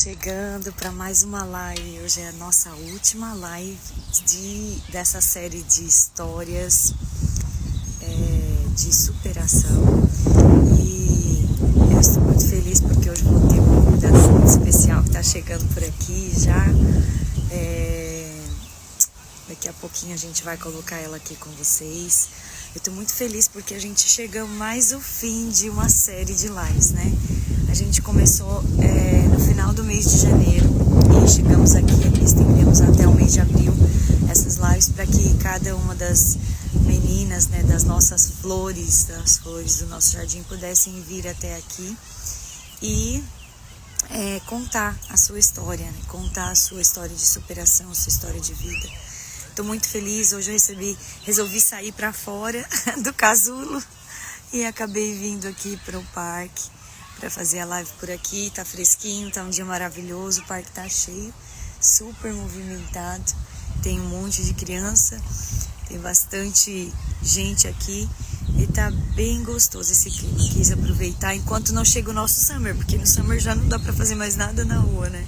chegando para mais uma live. Hoje é a nossa última live dessa série de histórias de superação. E eu estou muito feliz porque hoje vou ter uma convidada muito especial que está chegando por aqui já. Daqui a pouquinho a gente vai colocar ela aqui com vocês. Eu estou muito feliz porque a gente chega mais ao fim de uma série de lives, né? A gente começou no final do mês de janeiro e chegamos aqui, estendemos até o mês de abril essas lives para que cada uma das meninas, né, das nossas flores, das flores do nosso jardim pudessem vir até aqui e contar a sua história, né? Contar a sua história de superação, a sua história de vida. Estou muito feliz, hoje eu resolvi sair para fora do casulo e acabei vindo aqui para o parque para fazer a live por aqui. Tá fresquinho, tá um dia maravilhoso, o parque tá cheio, super movimentado, tem um monte de criança, tem bastante gente aqui e tá bem gostoso esse clima. Quis aproveitar enquanto não chega o nosso summer, porque no summer já não dá para fazer mais nada na rua, né?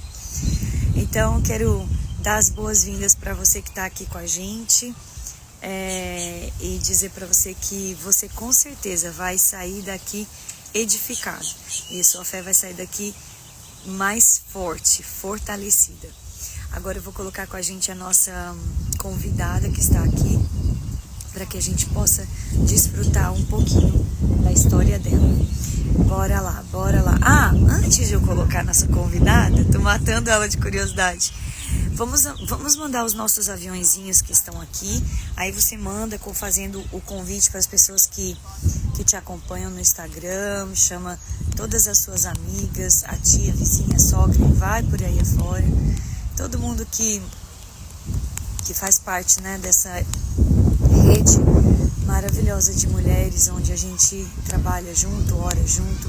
Então quero dar as boas-vindas para você que está aqui com a gente e dizer para você que você com certeza vai sair daqui edificado e sua fé vai sair daqui mais forte, fortalecida. Agora eu vou colocar com a gente a nossa convidada que está aqui para que a gente possa desfrutar um pouquinho da história dela. Bora lá, bora lá. Antes de eu colocar a nossa convidada, tô matando ela de curiosidade. Vamos mandar os nossos aviõezinhos que estão aqui. Aí você manda fazendo o convite para as pessoas que te acompanham no Instagram, chama todas as suas amigas, a tia, a vizinha, a sogra, e vai por aí afora. Todo mundo que faz parte, né, dessa rede maravilhosa de mulheres, onde a gente trabalha junto, ora junto,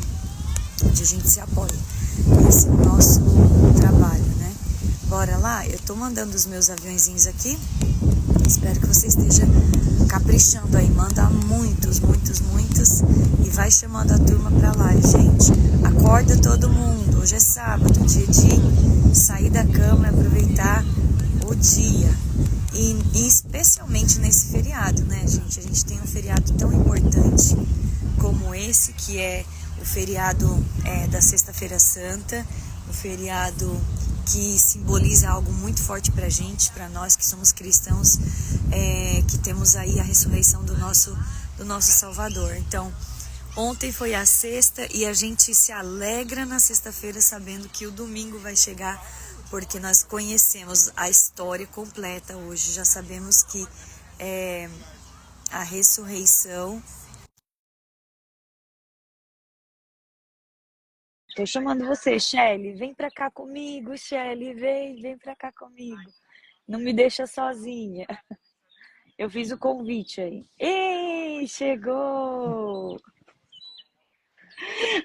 onde a gente se apoia. Esse é o nosso trabalho, né? Bora lá? Eu tô mandando os meus aviõezinhos aqui. Espero que você esteja caprichando aí. Manda muitos e vai chamando a turma pra lá, gente. Acorda todo mundo. Hoje é sábado, dia de sair da cama e aproveitar o dia. E especialmente nesse feriado, né, gente? A gente tem um feriado tão importante como esse, que é o feriado da Sexta-feira Santa, o feriado que simboliza algo muito forte pra gente, pra nós que somos cristãos, que temos aí a ressurreição do nosso Salvador. Então, ontem foi a sexta e a gente se alegra na sexta-feira sabendo que o domingo vai chegar, porque nós conhecemos a história completa hoje, já sabemos que a ressurreição... Tô chamando você, Shelly, vem pra cá comigo, Shelly, vem pra cá comigo. Não me deixa sozinha. Eu fiz o convite aí. Ei, chegou!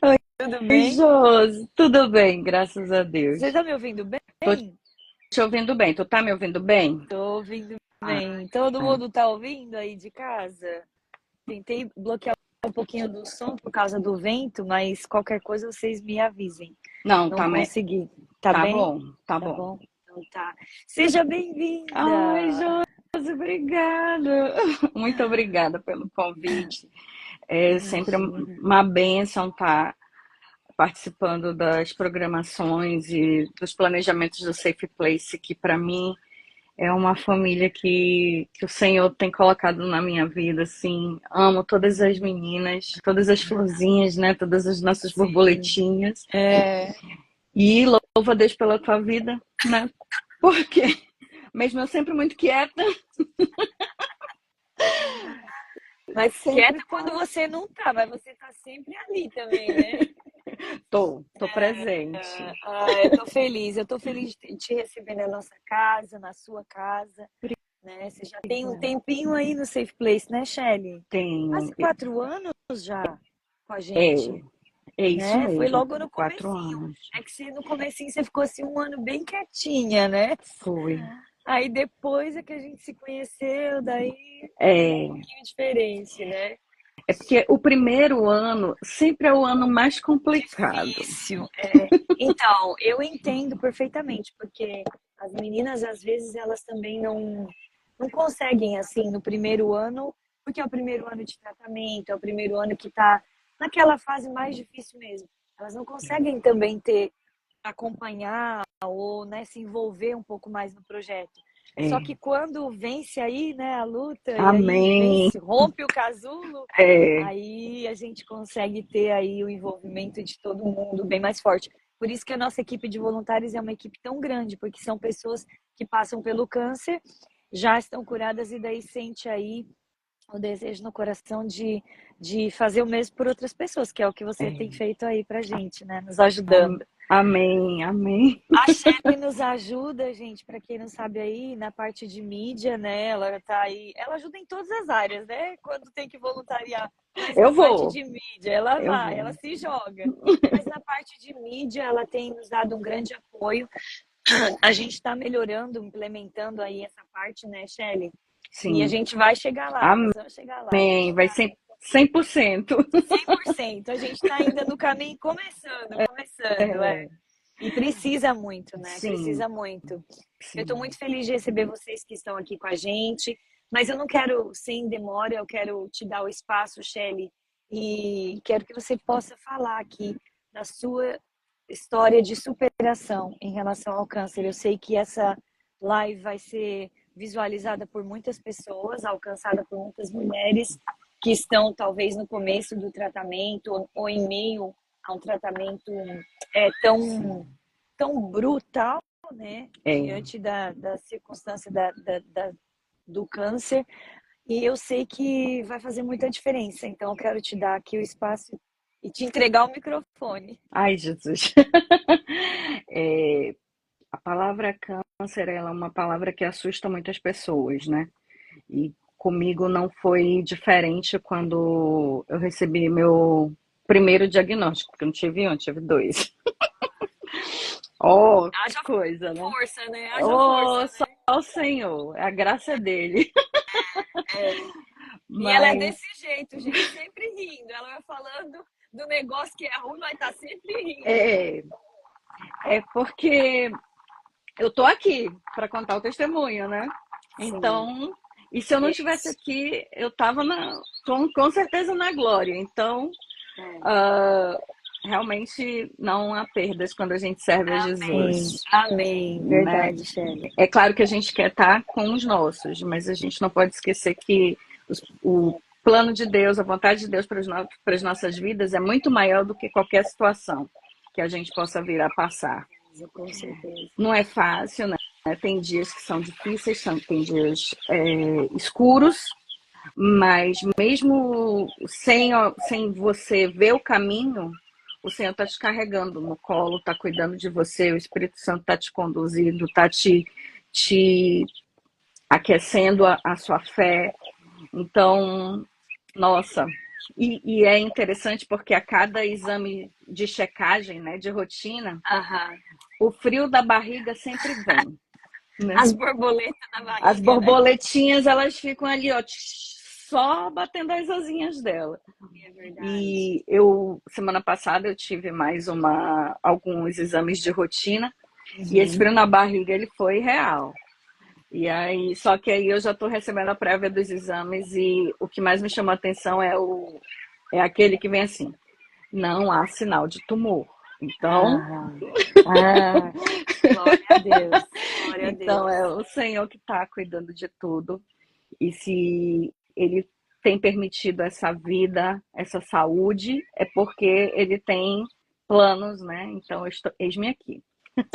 Oi, Tudo bem? Josi, tudo bem, graças a Você Deus. tá me ouvindo bem? Tô te ouvindo bem, tu tá me ouvindo bem? Tô ouvindo Ah, bem. Todo mundo tá ouvindo aí de casa? Tentei bloquear um pouquinho do som por causa do vento, mas qualquer coisa vocês me avisem. não, Não consegui. Tá tá bem? bom, tá Tá bom. bom? Então tá. Seja Ai, bem-vinda! Josi, obrigada. Muito obrigada pelo convite. É sempre Imagina. uma bênção estar participando das programações e dos planejamentos do Safe Place, que para mim é uma família que o Senhor tem colocado na minha vida, assim. Amo todas as meninas, todas as florzinhas, né? Todas as nossas Sim. borboletinhas. É, E louvo a Deus pela tua vida, né? Porque, mesmo eu sempre muito quieta, mas sempre quieta quando você não tá, mas você tá sempre ali também, né? tô presente. Eu tô feliz de te receber na nossa casa, na sua casa, né? Você já tem um Obrigada. tempinho aí no Safe Place, né, Shelly? Tenho, Quase 4 anos já com a é, gente, é isso né? Foi mesmo, logo no 4 comecinho. anos. É que no comecinho você ficou assim um ano bem quietinha, né? Foi. Aí depois é que a gente se conheceu, daí foi um É, pouquinho diferente, né? É porque o primeiro ano sempre é o ano mais complicado. Difícil. Então, eu entendo perfeitamente, porque as meninas, às vezes, elas também não conseguem, assim, no primeiro ano, porque é o primeiro ano de tratamento, é o primeiro ano que está naquela fase mais difícil mesmo. Elas não conseguem também acompanhar ou, né, se envolver um pouco mais no projeto. Só É. que quando vence aí, né, a luta, e aí Amém. vence, rompe o casulo, É. aí a gente consegue ter aí o envolvimento de todo mundo bem mais forte. Por isso que a nossa equipe de voluntários é uma equipe tão grande, porque são pessoas que passam pelo câncer, já estão curadas e daí sente aí o desejo no coração de fazer o mesmo por outras pessoas, que é o que você tem É. feito aí pra gente, né? Nos ajudando. Amém, amém. A Shelly nos ajuda, gente, para quem não sabe aí, na parte de mídia, né? Ela tá aí, ela ajuda em todas as áreas, né? Quando tem que voluntariar, mas na Eu parte vou, de mídia, ela eu vai, ela vou. se joga. Mas na parte de mídia, ela tem nos dado um grande apoio. A gente está melhorando, implementando aí essa parte, né, Shelly? E a Sim. gente vai chegar lá, nós vamos chegar lá. Amém. Vai ser 100%. 100%. A gente está ainda no caminho, começando, é. É. E precisa muito, né? Sim, Precisa muito. Eu estou sim. muito feliz de receber vocês que estão aqui com a gente, mas eu não quero, sem demora, eu quero te dar o espaço, Shelly, e quero que você possa falar aqui da sua história de superação em relação ao câncer. Eu sei que essa live vai ser visualizada por muitas pessoas, alcançada por muitas mulheres que estão talvez no começo do tratamento ou em meio a um tratamento tão, Sim. tão brutal, né, É. diante da circunstância do câncer. E eu sei que vai fazer muita diferença. Então, eu quero te dar aqui o espaço e te entregar o microfone. Ai, Jesus. É, a palavra câncer, ela é uma palavra que assusta muitas pessoas, né? E comigo não foi diferente quando eu recebi meu primeiro diagnóstico, porque eu não tive um, eu tive dois. Oh, que Haja coisa, né? força, né? Haja força, Oh, só né? o Senhor, a graça dele. É. E ela é Mas desse jeito, gente, sempre rindo. Ela vai falando do negócio que é ruim, mas tá sempre rindo. é, é porque eu tô aqui para contar o testemunho, né? Sim. Então, e se eu E não é tivesse isso. aqui, eu tava com certeza na glória. Então, É. ah, realmente não há perdas quando a gente serve a Amém. Jesus, Amém. né? Verdade, Shelly. É claro que a gente quer estar com os nossos, mas a gente não pode esquecer que o plano de Deus, a vontade de Deus para as nossas vidas é muito maior do que qualquer situação que a gente possa vir a passar. Com certeza. Não é fácil, né? Tem dias que são difíceis, tem dias escuros, mas mesmo sem você ver o caminho, o Senhor está te carregando no colo, está cuidando de você, o Espírito Santo está te conduzindo, está te aquecendo a sua fé. Então, nossa, e é interessante porque a cada exame de checagem, né, de rotina, Aham. o frio da barriga sempre vem, né? As borboletas na As barriga, né? borboletinhas, elas ficam ali, ó, só batendo as asinhas dela. É verdade. E semana passada, eu tive mais alguns exames de rotina, e esse Uhum. frio na barriga, ele foi real. E aí, só que aí eu já estou recebendo a prévia dos exames e o que mais me chama a atenção é aquele que vem assim, não há sinal de tumor. Então, Aham. Ah, glória a Deus. Glória a então Deus. é o Senhor que está cuidando de tudo. E se Ele tem permitido essa vida, essa saúde, é porque Ele tem planos, né? Então, eis-me aqui.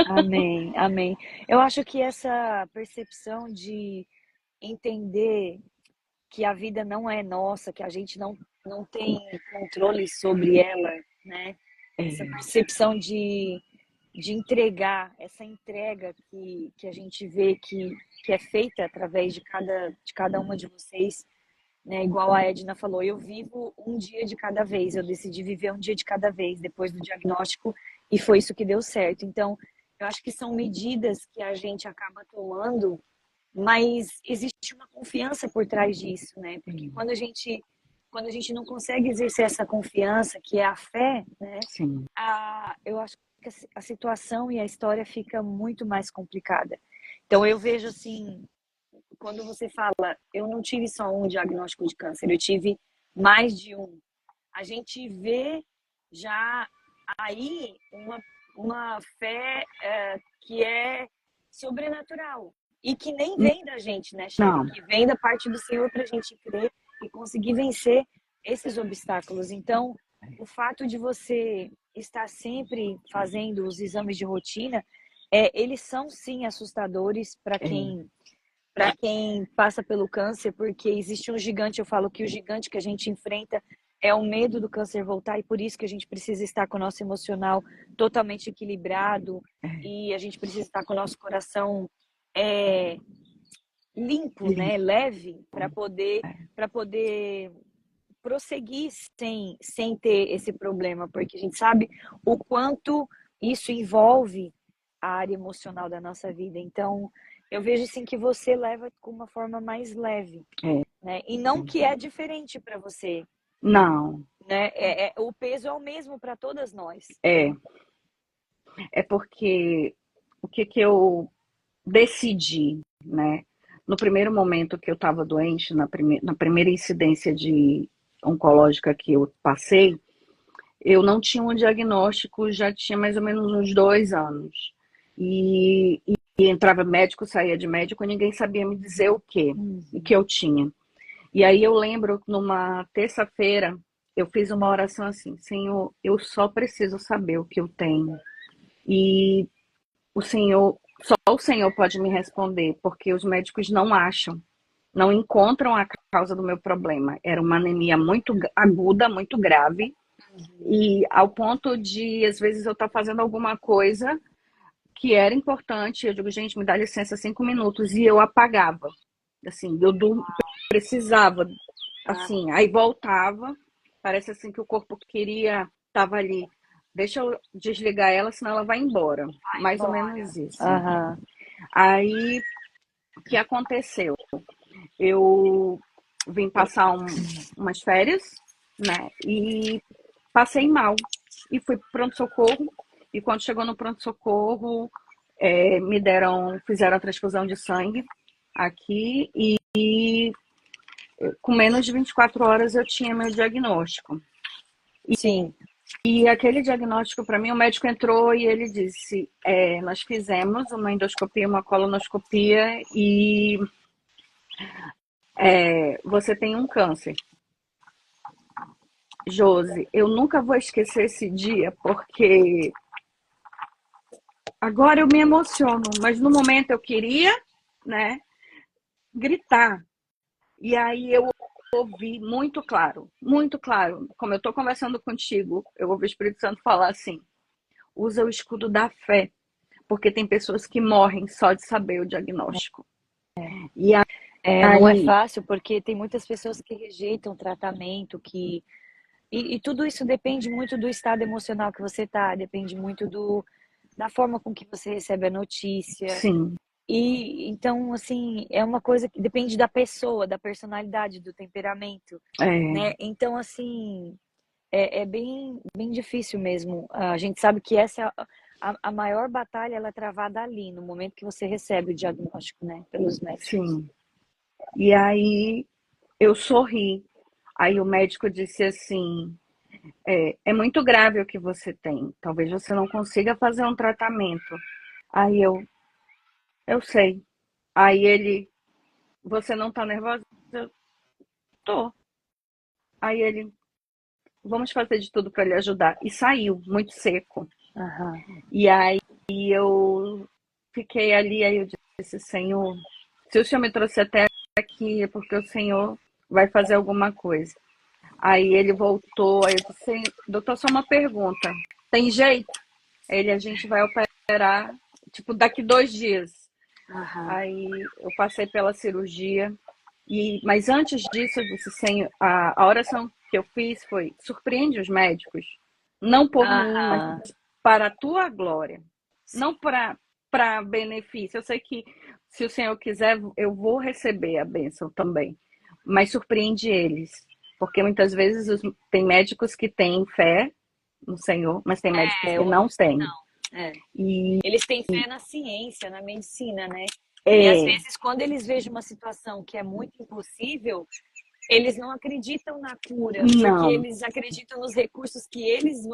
Amém, amém. Eu acho que essa percepção de entender que a vida não é nossa, que a gente não tem controle sobre ela, né? Essa É, percepção de entregar, essa entrega que a gente vê que é feita através de cada uma de vocês, né? Igual a Edna falou, eu vivo um dia de cada vez, eu decidi viver um dia de cada vez depois do diagnóstico e foi isso que deu certo. Então, eu acho que são medidas que a gente acaba tomando, mas existe uma confiança por trás disso, né? Porque quando a gente não consegue exercer essa confiança, que é a fé, né? Sim. Eu acho que a situação e a história fica muito mais complicada. Então eu vejo assim, quando você fala, eu não tive só um diagnóstico de câncer, eu tive mais de um. A gente vê já aí uma fé que é sobrenatural e que nem vem da gente, né, Shelly? Não. Que vem da parte do Senhor para a gente crer e conseguir vencer esses obstáculos. Então, o fato de você estar sempre fazendo os exames de rotina, eles são sim assustadores para quem passa pelo câncer, porque existe um gigante, eu falo que o gigante que a gente enfrenta é o medo do câncer voltar, e por isso que a gente precisa estar com o nosso emocional totalmente equilibrado, e a gente precisa estar com o nosso coração limpo, né, leve, para poder prosseguir sem ter esse problema, porque a gente sabe o quanto isso envolve a área emocional da nossa vida. Então, eu vejo assim que você leva com uma forma mais leve, né? E não que é diferente para você, Não. né? O peso é o mesmo para todas nós. É porque o que eu decidi, né? No primeiro momento que eu estava doente, na primeira incidência de oncológica que eu passei, eu não tinha um diagnóstico, já tinha mais ou menos uns 2 anos. E entrava médico, saía de médico, e ninguém sabia me dizer o que eu tinha. E aí eu lembro, numa terça-feira, eu fiz uma oração assim: Senhor, eu só preciso saber o que eu tenho. E só o Senhor pode me responder, porque os médicos não acham, não encontram a causa do meu problema. Era uma anemia muito aguda, muito grave, e ao ponto de, às vezes, eu estar fazendo alguma coisa que era importante, eu digo, gente, me dá licença 5 minutos, e eu apagava. Assim, precisava, assim, aí voltava, parece assim que o corpo queria, estava ali, deixa eu desligar ela, senão ela vai embora. Mais ou menos isso. Aham. Aí, o que aconteceu? Eu vim passar umas férias, né? E passei mal. E fui pro pronto-socorro. E quando chegou no pronto-socorro, fizeram a transfusão de sangue aqui. E com menos de 24 horas eu tinha meu diagnóstico. Sim. E aquele diagnóstico, para mim, o médico entrou e ele disse: nós fizemos uma endoscopia, uma colonoscopia e você tem um câncer. Josi, eu nunca vou esquecer esse dia, porque agora eu me emociono, mas no momento eu queria, né, gritar. E aí eu ouvi muito claro, como eu estou conversando contigo, eu ouvi o Espírito Santo falar assim: usa o escudo da fé, porque tem pessoas que morrem só de saber o diagnóstico. E Não é aí, fácil, porque tem muitas pessoas que rejeitam o tratamento, e tudo isso depende muito do estado emocional que você tá, depende muito da forma com que você recebe a notícia. sim, E então, assim, é uma coisa que depende da pessoa, da personalidade, do temperamento, né? Então, assim, é bem, bem difícil mesmo. A gente sabe que essa é a maior batalha, ela é travada ali, no momento que você recebe o diagnóstico, né, pelos médicos. sim. E aí eu sorri. Aí o médico disse assim: é muito grave o que você tem. Talvez você não consiga fazer um tratamento. Aí eu sei. Aí ele: você não tá nervosa? Eu tô. Aí ele: vamos fazer de tudo para lhe ajudar. E saiu, muito seco. Aham. E aí eu fiquei ali, aí eu disse: Senhor, se o Senhor me trouxe até aqui, é porque o Senhor vai fazer alguma coisa. Aí ele voltou, aí eu disse: doutor, só uma pergunta, tem jeito? A gente vai operar, tipo, daqui 2 dias. Aham. Aí eu passei pela cirurgia, mas antes disso eu disse: Senhor, a oração que eu fiz foi: surpreende os médicos, não por mim, mas Aham. para a tua glória, não para benefício. Eu sei que se o Senhor quiser, eu vou receber a bênção também, mas surpreende eles. Porque muitas vezes tem médicos que têm fé no Senhor, mas tem médicos que não Outros que têm. não. É. E Eles têm fé na ciência, na medicina, né? E às é, vezes, quando eles vejam uma situação que é muito impossível, eles não acreditam na cura, porque não, eles acreditam nos recursos que eles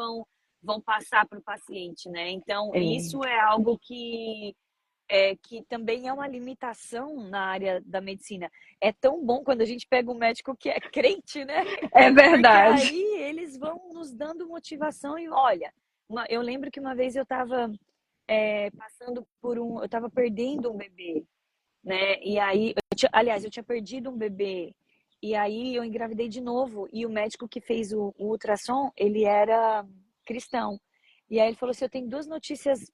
vão passar para o paciente, né? Então, é, isso é algo que também é uma limitação na área da medicina. É tão bom quando a gente pega um médico que é crente, né? é Porque verdade. aí eles vão nos dando motivação e olha, eu lembro que uma vez eu estava passando por eu estava perdendo um bebê, né? E aí, aliás, eu tinha perdido um bebê. E aí eu engravidei de novo. E o médico que fez o ultrassom, ele era cristão. E aí ele falou assim: eu tenho duas notícias,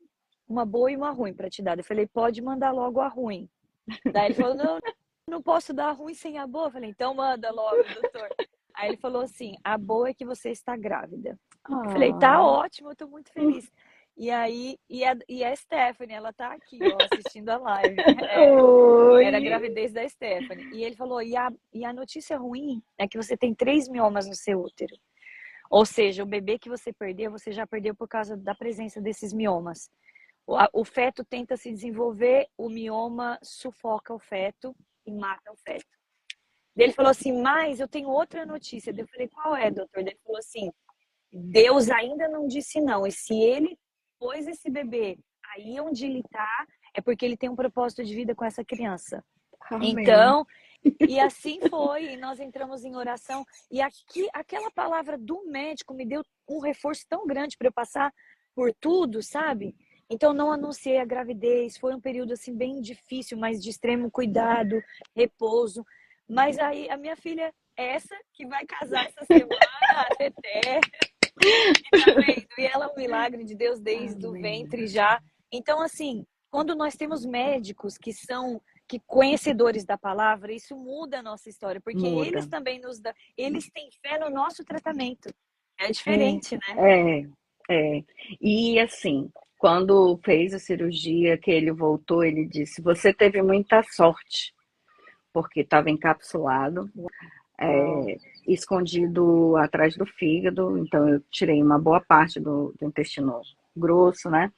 uma boa e uma ruim para te dar. Eu falei: pode mandar logo a ruim. Daí ele falou: não, não posso dar a ruim sem a boa. Eu falei: então manda logo, doutor. Aí ele falou assim: a boa é que você está grávida. Eu falei: tá Ah, ótimo, eu tô muito feliz. E aí, e a Stephanie, ela tá aqui, ó, assistindo a live. Era a oi. gravidez da Stephanie. E ele falou: e a notícia ruim é que você tem 3 miomas no seu útero. Ou seja, o bebê que você perdeu, você já perdeu por causa da presença desses miomas. O feto tenta se desenvolver, o mioma sufoca o feto e mata o feto. Ele falou assim: mas eu tenho outra notícia. Eu falei: qual é, doutor? Ele falou assim: Deus ainda não disse não. E se ele pôs esse bebê aí onde ele está, é porque ele tem um propósito de vida com essa criança. Amém. Então, e assim foi, e nós entramos em oração, e aquela palavra do médico me deu um reforço tão grande para eu passar por tudo, sabe? Então não anunciei a gravidez, foi um período assim bem difícil, mas de extremo cuidado, repouso. Mas aí a minha filha, essa que vai casar essa semana, a Teté, e tá vendo? E ela é um milagre de Deus desde o Amém. ventre já. Então, assim, quando nós temos médicos que são conhecedores da palavra, isso muda a nossa história, porque Muda. eles também eles têm fé no nosso tratamento. É É, diferente, né? é, é. E assim, quando fez a cirurgia, que ele voltou, ele disse: Você teve muita sorte, porque estava encapsulado, Uau. escondido atrás do fígado, então eu tirei uma boa parte do intestino grosso, né?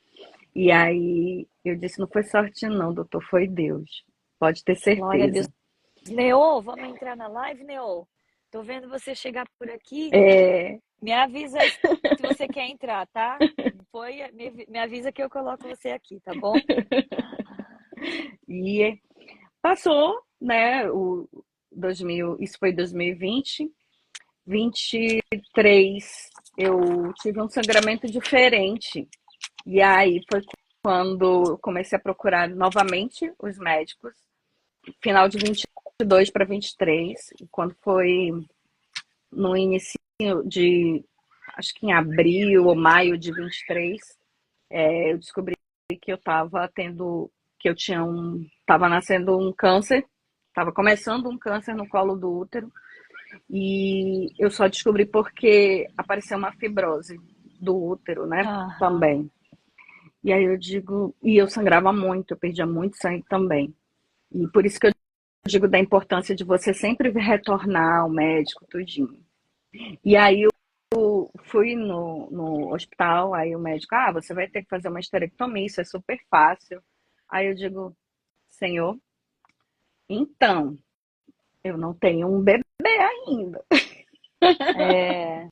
E aí eu disse: Não foi sorte, não, doutor, foi Deus. Pode ter Glória a Deus. certeza. Neo, vamos entrar na live, Neo? Tô vendo você chegar por aqui. É, Me avisa se você quer entrar, tá? Me avisa que eu coloco você aqui, tá bom? e passou, né? Isso foi 2020. 23 eu tive um sangramento diferente. E aí foi quando eu comecei a procurar novamente os médicos, final de 22 para 23, quando foi no início de, acho que em abril ou maio de 23, eu descobri que eu estava tendo, que eu tinha estava nascendo um câncer, estava começando um câncer no colo do útero, e eu só descobri porque apareceu uma fibrose do útero, né? Aham. Também. E aí eu digo, e eu sangrava muito, eu perdia muito sangue também. E por isso que eu digo da importância de você sempre retornar ao médico, tudinho. E aí eu fui no hospital, aí o médico, você vai ter que fazer uma esterectomia, isso é super fácil. Aí eu digo, senhor, então, eu não tenho um bebê ainda. É,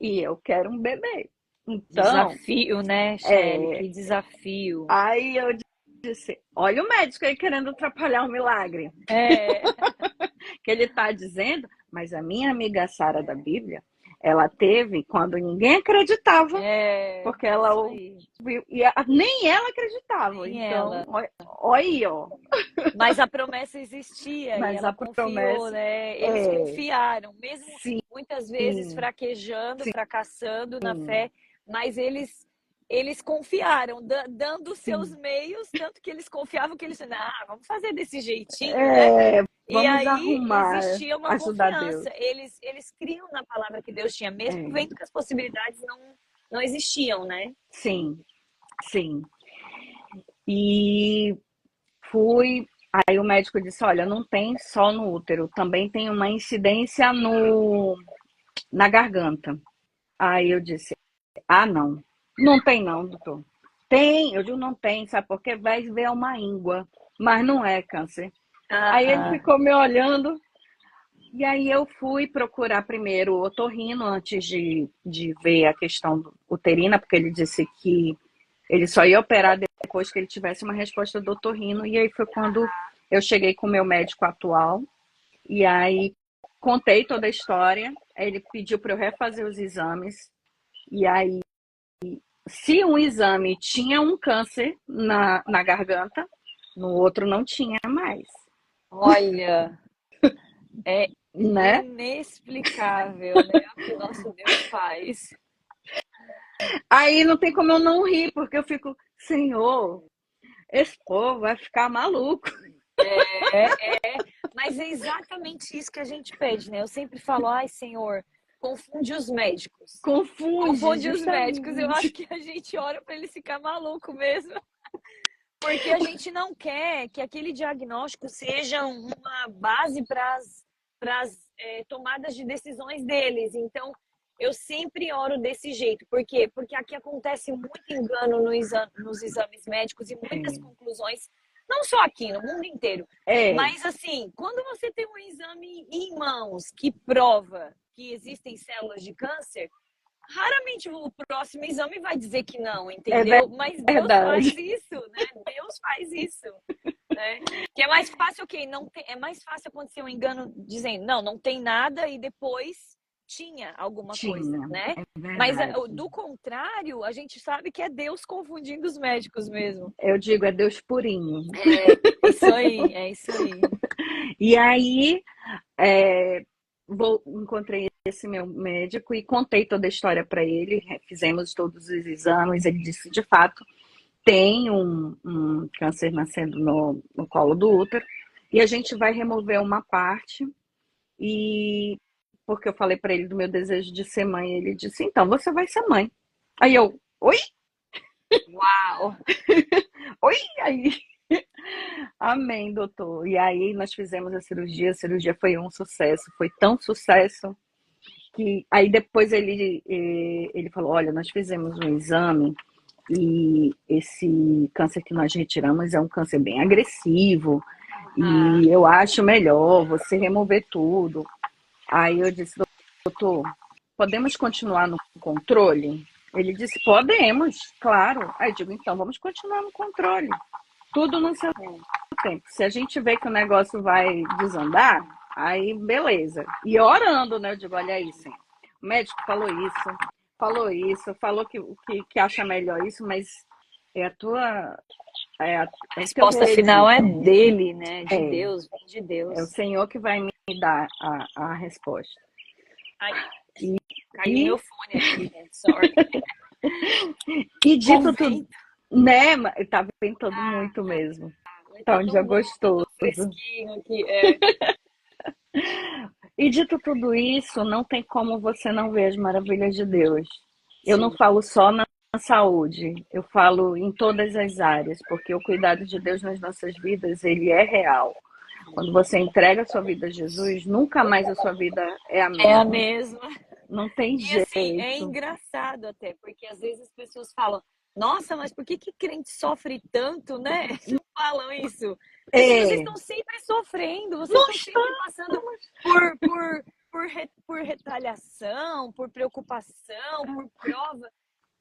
E eu quero um bebê. Então, desafio, né, Chaele? é, Que desafio. aí eu disse, olha o médico aí querendo atrapalhar o milagre. É, Que ele está dizendo, mas a minha amiga Sara da Bíblia, ela teve quando ninguém acreditava, porque ela isso aí. ouviu, e nem ela acreditava. Nem Então, ela. olha aí, ó. Mas a promessa existia e Mas ela a confiou, promessa né? Eles é confiaram, mesmo sim, muitas vezes fraquejando, sim, fracassando na fé, mas eles confiaram, dando os seus sim. meios, tanto que eles confiavam que eles, vamos fazer desse jeitinho, né? É, E vamos aí arrumar, existia uma ajudar Deus. confiança. Eles criam na palavra que Deus tinha, mesmo É, vendo que as possibilidades não existiam, né? sim, sim. E fui. Aí o médico disse, olha, não tem só no útero, também tem uma incidência na garganta. Aí eu disse, ah, não. Não tem não, doutor. Tem, eu digo, não tem, sabe? Porque vai ver uma íngua, mas não é câncer. Aí ele Ah, ficou me olhando, e aí eu fui procurar primeiro o otorrino antes de ver a questão uterina, porque ele disse que ele só ia operar depois que ele tivesse uma resposta do otorrino, e aí foi quando eu cheguei com o meu médico atual, e aí contei toda a história, aí ele pediu para eu refazer os exames, e aí se um exame tinha um câncer na garganta, no outro não tinha mais, olha, é né? inexplicável, né? O que o nosso Deus faz. Aí não tem como eu não rir, porque eu fico, Senhor, esse povo vai ficar maluco. Mas é exatamente isso que a gente pede, né? Eu sempre falo, ai, Senhor, confunde os médicos. Confunde, Confunde os médicos. Eu acho justamente. que a gente ora para ele ficar maluco mesmo. Porque a gente não quer que aquele diagnóstico seja uma base para as tomadas de decisões deles. Então, eu sempre oro desse jeito. Por quê? Porque aqui acontece muito engano nos exames médicos e muitas É, conclusões, não só aqui, no mundo inteiro. é, Mas, assim, quando você tem um exame em mãos que prova que existem células de câncer, raramente o próximo exame vai dizer que não, é entendeu? Mas Deus faz verdade. isso, né? Deus faz isso, né? Que é mais fácil, ok, não tem, é mais fácil acontecer um engano dizendo, não tem nada e depois tinha alguma coisa, Tinha, né? é Mas verdade. do contrário, a gente sabe que é Deus confundindo os médicos mesmo. Eu digo, é Deus purinho. É isso aí, é isso aí. E aí, é, encontrei esse meu médico e contei toda a história para ele. Fizemos todos os exames. Ele disse, de fato, tem um câncer nascendo no colo do útero. E a gente vai remover uma parte. E porque eu falei para ele do meu desejo de ser mãe, ele disse, então você vai ser mãe. Aí eu, oi? Uau! Oi? Aí, amém, doutor. E aí nós fizemos a cirurgia foi um sucesso, foi tão sucesso que aí depois ele falou, olha, nós fizemos um exame e esse câncer que nós retiramos é um câncer bem agressivo Ah, e eu acho melhor você remover tudo. Aí eu disse, doutor, podemos continuar no controle? Ele disse, podemos, claro. Aí eu digo, então vamos continuar no controle. Tudo no seu tempo. Se a gente vê que o negócio vai desandar, aí beleza. E orando, né? Eu digo, olha aí, Senhor. O médico falou que acha melhor isso, mas é a tua. a É o teu resposta final é veredito. dele, né? De É, Deus, vem de é o Deus. Senhor que vai me dar a resposta. Ai, E, caiu e, meu fone aqui, gente. Sorry. e Com dito tudo, vento. né? Tá ventando muito mesmo. Mas Tá tá um dia tão bom, tá tão gostoso. fresquinho aqui. E dito tudo isso, não tem como você não ver as maravilhas de Deus. Eu não Sim. falo só na saúde, eu falo em todas as áreas, porque o cuidado de Deus nas nossas vidas, ele é real. Quando você entrega a sua vida a Jesus, nunca mais a sua vida é a É a mesma. mesma. Não tem E assim, é jeito. engraçado até, porque às vezes as pessoas falam, nossa, mas por que crente sofre tanto, né? Não falam isso. Porque assim, vocês É, estão sempre sofrendo, vocês não estão está. sempre passando por retaliação, por preocupação, por prova.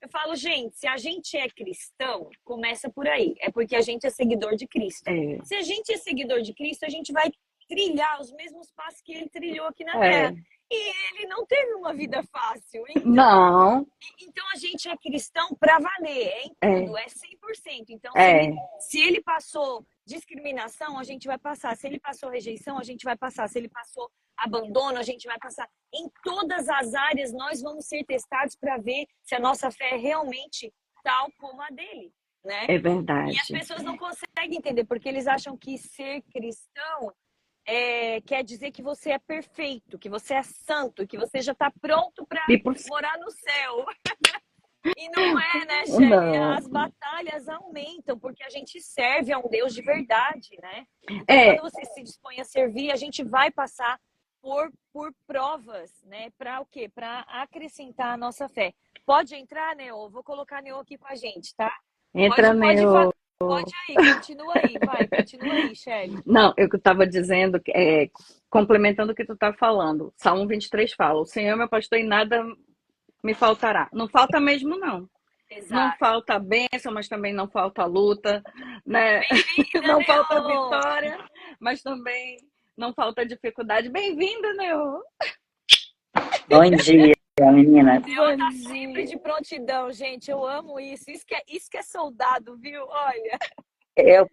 Eu falo, gente, se a gente é cristão, começa por aí. É porque a gente é seguidor de Cristo. É, Se a gente é seguidor de Cristo, a gente vai trilhar os mesmos passos que ele trilhou aqui na Terra. é. E ele não teve uma vida fácil. Não, Então a gente é cristão para valer, é em é, tudo, é 100%. Então, é, se ele passou discriminação, a gente vai passar. Se ele passou rejeição, a gente vai passar. Se ele passou abandono, a gente vai passar. Em todas as áreas, nós vamos ser testados para ver se a nossa fé é realmente tal como a dele, né? é E as verdade. pessoas não conseguem entender, porque eles acham que ser cristão quer dizer que você é perfeito, que você é santo, que você já está pronto para E por morar no céu. E não é, né, Shelly? Não. As batalhas aumentam, porque a gente serve a um Deus de verdade, né? Então, quando É, você se dispõe a servir, a gente vai passar por provas, né? Para o quê? Para acrescentar a nossa fé. Pode entrar, Neo? Vou colocar Neo aqui com a gente, tá? entra Pode, Neo. pode aí, continua aí, vai, continua aí, Shelly. Não, eu estava dizendo, complementando o que tu tá falando. Salmo 23 fala: O Senhor é meu pastor e nada me faltará. Não falta mesmo, não. Não Exato. falta bênção, mas também não falta luta, né? Bem-vinda, Não falta Neo! vitória, mas também não falta dificuldade. Bem-vinda, Neo! Bom dia, meninas. Neo Bom tá sempre dia. de prontidão, gente. Eu amo isso. Isso que é soldado, viu? Olha. Eu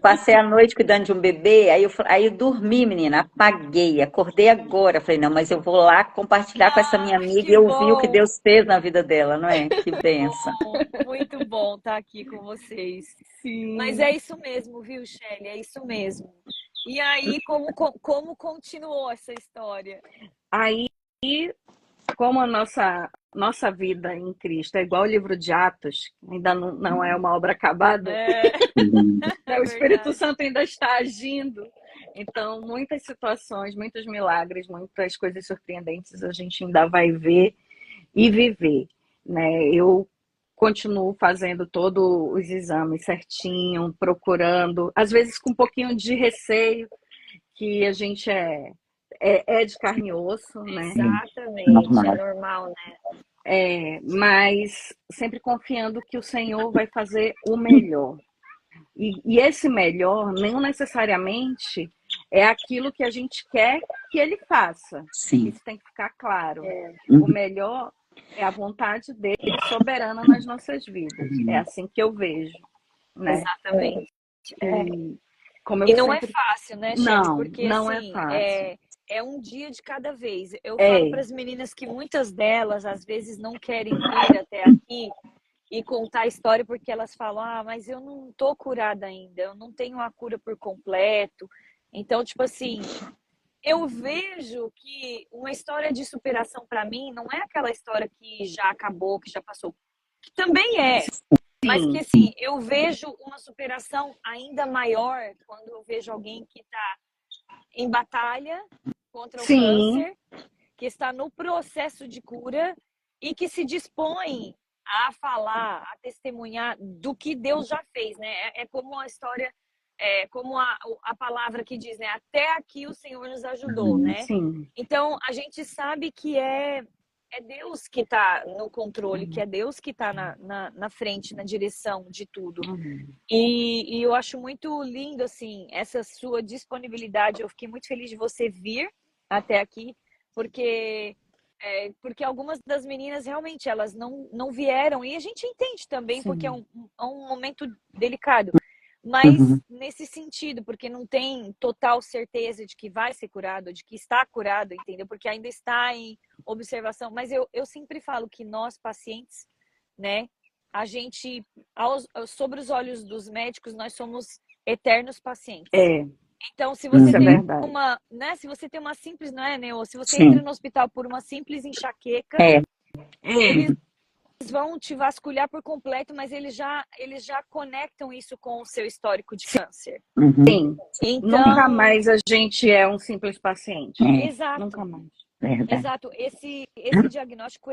passei a noite cuidando de um bebê, aí eu dormi, menina, apaguei, acordei agora. Falei, não, mas eu vou lá compartilhar com essa minha amiga e Que ouvir o que bom, Deus fez na vida dela, não é? Que que benção. bom. Muito bom estar aqui com vocês. Mas Sim. é isso mesmo, viu, Shelly? É isso mesmo. E aí, como continuou essa história? Aí, como a nossa vida em Cristo é igual o livro de Atos, ainda não é uma obra acabada, É, né? é O Espírito verdade. Santo ainda está agindo. Então, muitas situações, muitos milagres, muitas coisas surpreendentes a gente ainda vai ver e viver, né? Eu continuo fazendo todos os exames certinho, procurando, às vezes com um pouquinho de receio, que a gente é de carne e osso, né? Exatamente, é Normal. normal, né? Mas sempre confiando que o Senhor vai fazer o melhor. E esse melhor não necessariamente é aquilo que a gente quer que ele faça. Sim. Isso tem que ficar claro. É, O melhor é a vontade dele soberana nas nossas vidas. É assim que eu vejo, né? exatamente. É. E como eu E não é sempre. fácil, né, Shelly? Não, Porque não é assim, fácil. é um dia de cada vez. Eu falo É, para as meninas que muitas delas às vezes não querem vir até aqui e contar a história porque elas falam: "Ah, mas eu não tô curada ainda, eu não tenho a cura por completo". Então, tipo assim, eu vejo que uma história de superação para mim não é aquela história que já acabou, que já passou, que também é, mas que sim, assim, eu vejo uma superação ainda maior quando eu vejo alguém que está em batalha contra o sim, câncer, que está no processo de cura e que se dispõe a falar, a testemunhar do que Deus já fez, né? É como a história, como a palavra que diz, né? Até aqui o Senhor nos ajudou, né? sim. Então a gente sabe que é Deus que está no controle, que é Deus que está na frente, na direção de tudo. Uhum. E eu acho muito lindo, assim, essa sua disponibilidade. Eu fiquei muito feliz de você vir até aqui, porque porque algumas das meninas realmente elas não vieram. E a gente entende também, porque Sim. é um momento delicado. Mas Uhum. nesse sentido, porque não tem total certeza de que vai ser curado, de que está curado, entendeu? Porque ainda está em observação. Mas eu sempre falo que nós, pacientes, né? A gente, sobre os olhos dos médicos, nós somos eternos pacientes. É, Então, se você isso é tem Uhum. verdade. né? Se você tem uma simples, não é, Neo? Se você entra Sim. no hospital por uma simples enxaqueca, É. eles É, vão te vasculhar por completo, mas eles já conectam isso com o seu histórico de câncer. Uhum. sim. Nunca Então, mais a gente é um simples paciente. É, Nunca exato, mais. verdade. exato. Esse diagnóstico,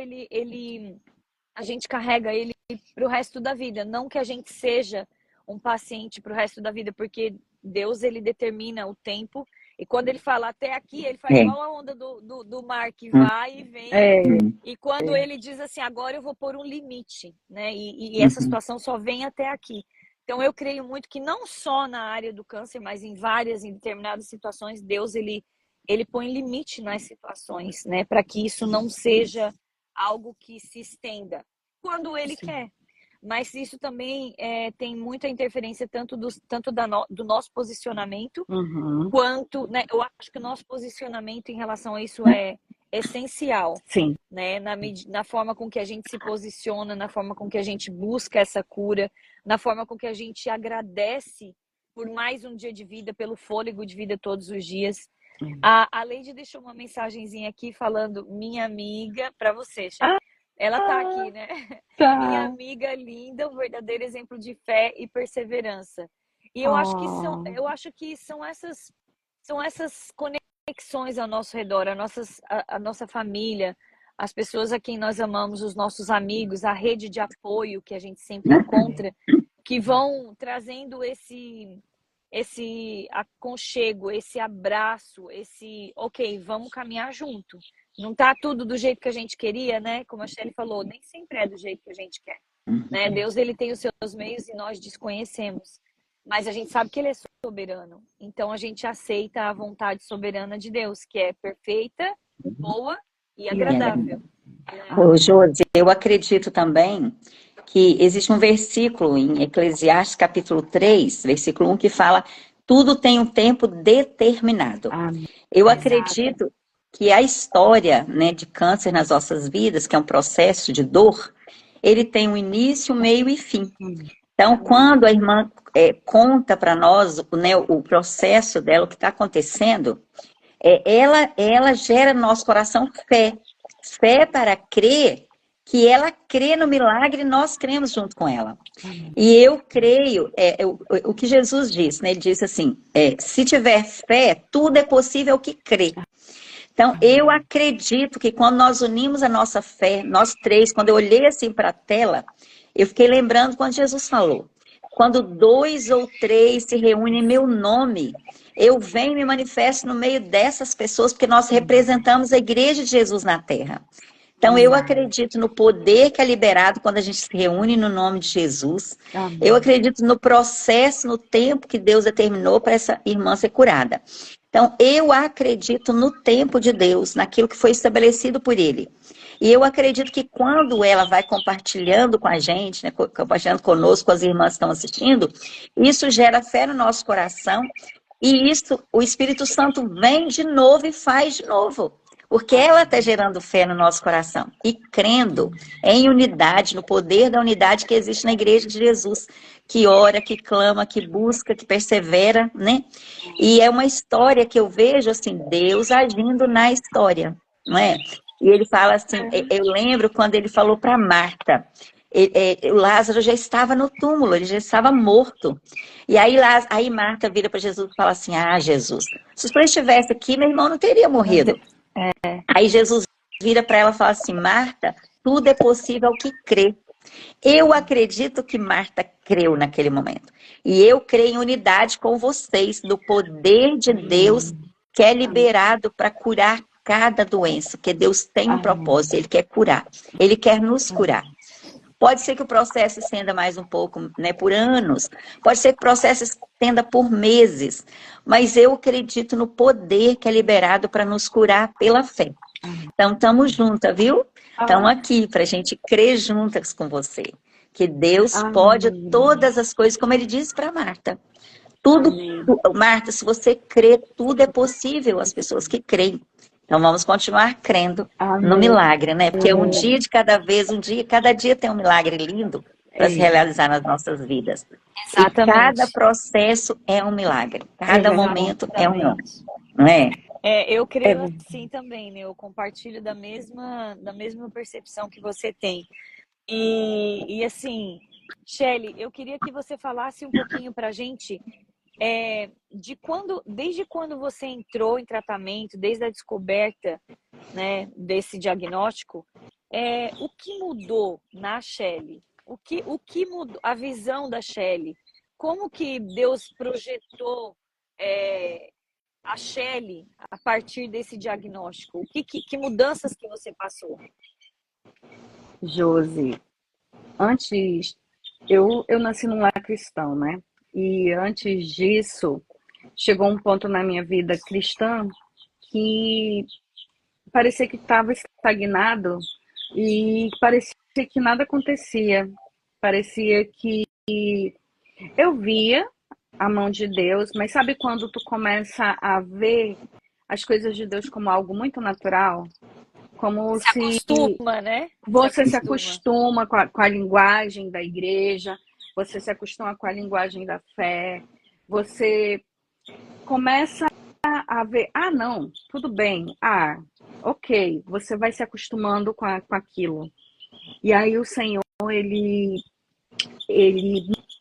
a gente carrega ele para o resto da vida. Não que a gente seja um paciente para o resto da vida, porque Deus, ele determina o tempo. E quando ele fala até aqui, ele faz É. igual a onda do mar, que vai e vem. É, E quando ele diz assim, agora eu vou pôr um limite, né? E essa Uhum. situação só vem até aqui. Então eu creio muito que não só na área do câncer, mas em determinadas situações, Deus ele põe limite nas situações, né? Para que isso não seja algo que se estenda quando ele sim. quer. Mas isso também tem muita interferência tanto do nosso posicionamento, Uhum. quanto, né? Eu acho que o nosso posicionamento em relação a isso é essencial, Sim, né? Na forma com que a gente se posiciona, na forma com que a gente busca essa cura, na forma com que a gente agradece por mais um dia de vida, pelo fôlego de vida todos os dias. A Leide deixou uma mensagenzinha aqui falando, minha amiga, para você, Chay. Ah, Ela tá aqui, né? Minha Tá. amiga linda, um verdadeiro exemplo de fé e perseverança. E Oh, eu acho que são essas conexões ao nosso redor, a nossa família, as pessoas a quem nós amamos, os nossos amigos, a rede de apoio que a gente sempre encontra, que vão trazendo esse aconchego, esse abraço, ok, vamos caminhar junto. Não tá tudo do jeito que a gente queria, né? Como a Shelly falou, nem sempre é do jeito que a gente quer, né? Deus, ele tem os seus meios e nós desconhecemos. Mas a gente sabe que ele é soberano. Então a gente aceita a vontade soberana de Deus, que é perfeita, boa e e agora? agradável, né? Ô, Josi, eu acredito também que existe um versículo em Eclesiastes capítulo 3, versículo 1, que fala: tudo tem um tempo determinado. Amém. Eu Exato. acredito que a história, né, de câncer nas nossas vidas, que é um processo de dor, ele tem um início, meio e fim. Então, quando a irmã conta para nós, né, o processo dela, o que está acontecendo, ela gera no nosso coração fé. Fé para crer que ela crê no milagre e nós cremos junto com ela. E eu creio, o que Jesus disse, né? Ele disse assim, se tiver fé, tudo é possível que crê. Então, eu acredito que quando nós unimos a nossa fé, nós três, quando eu olhei assim para a tela, eu fiquei lembrando quando Jesus falou: quando 2 ou 3 se reúnem em meu nome, eu venho e me manifesto no meio dessas pessoas, porque nós representamos a igreja de Jesus na terra. Então, eu acredito no poder que é liberado quando a gente se reúne no nome de Jesus. Amém. Eu acredito no processo, no tempo que Deus determinou para essa irmã ser curada. Então, eu acredito no tempo de Deus, naquilo que foi estabelecido por Ele. E eu acredito que quando ela vai compartilhando com a gente, né, compartilhando conosco, com as irmãs que estão assistindo, isso gera fé no nosso coração. E isso, o Espírito Santo vem de novo e faz de novo. Porque ela está gerando fé no nosso coração e crendo em unidade, no poder da unidade que existe na igreja de Jesus, que ora, que clama, que busca, que persevera, né? E é uma história que eu vejo, assim, Deus agindo na história, não é? E ele fala assim, eu lembro quando ele falou para Marta, o Lázaro já estava no túmulo, ele já estava morto. E aí Marta vira para Jesus e fala assim: ah, Jesus, se o senhor estivesse aqui, meu irmão não teria morrido. Aí Jesus vira para ela e fala assim: Marta, tudo é possível ao que crê. Eu acredito que Marta creu naquele momento. E eu creio em unidade com vocês, do poder de Deus que é liberado para curar cada doença, porque Deus tem um propósito, Ele quer curar, Ele quer nos curar. Pode ser que o processo estenda mais um pouco, né, por anos. Pode ser que o processo estenda por meses. Mas eu acredito no poder que é liberado para nos curar pela fé. Então, estamos juntas, viu? Estamos aqui para a gente crer juntas com você. Que Deus pode todas as coisas, como Ele disse para Marta. Tudo, Marta, se você crê, tudo é possível às pessoas que creem. Então vamos continuar crendo no milagre, né? Porque um dia de cada vez, cada dia tem um milagre lindo para se realizar nas nossas vidas. Exatamente. E cada processo é um milagre. Cada momento é um milagre. Não é? Eu creio assim também, né? Eu compartilho da mesma percepção que você tem. E assim, Shelly, eu queria que você falasse um pouquinho pra gente desde quando você entrou em tratamento, desde a descoberta, né, desse diagnóstico, o que mudou na Shelly? O que mudou a visão da Shelly? Como que Deus projetou a Shelly a partir desse diagnóstico? Que mudanças que você passou? Josi, antes, eu nasci num lar cristão, né? E antes disso, chegou um ponto na minha vida cristã que parecia que estava estagnado e parecia que nada acontecia. Parecia que eu via a mão de Deus, mas sabe quando tu começa a ver as coisas de Deus como algo muito natural? Como se acostuma, né? Você se acostuma com a linguagem da igreja, você se acostuma com a linguagem da fé, você começa a ver, não, tudo bem, ok, você vai se acostumando com aquilo. E aí o Senhor, ele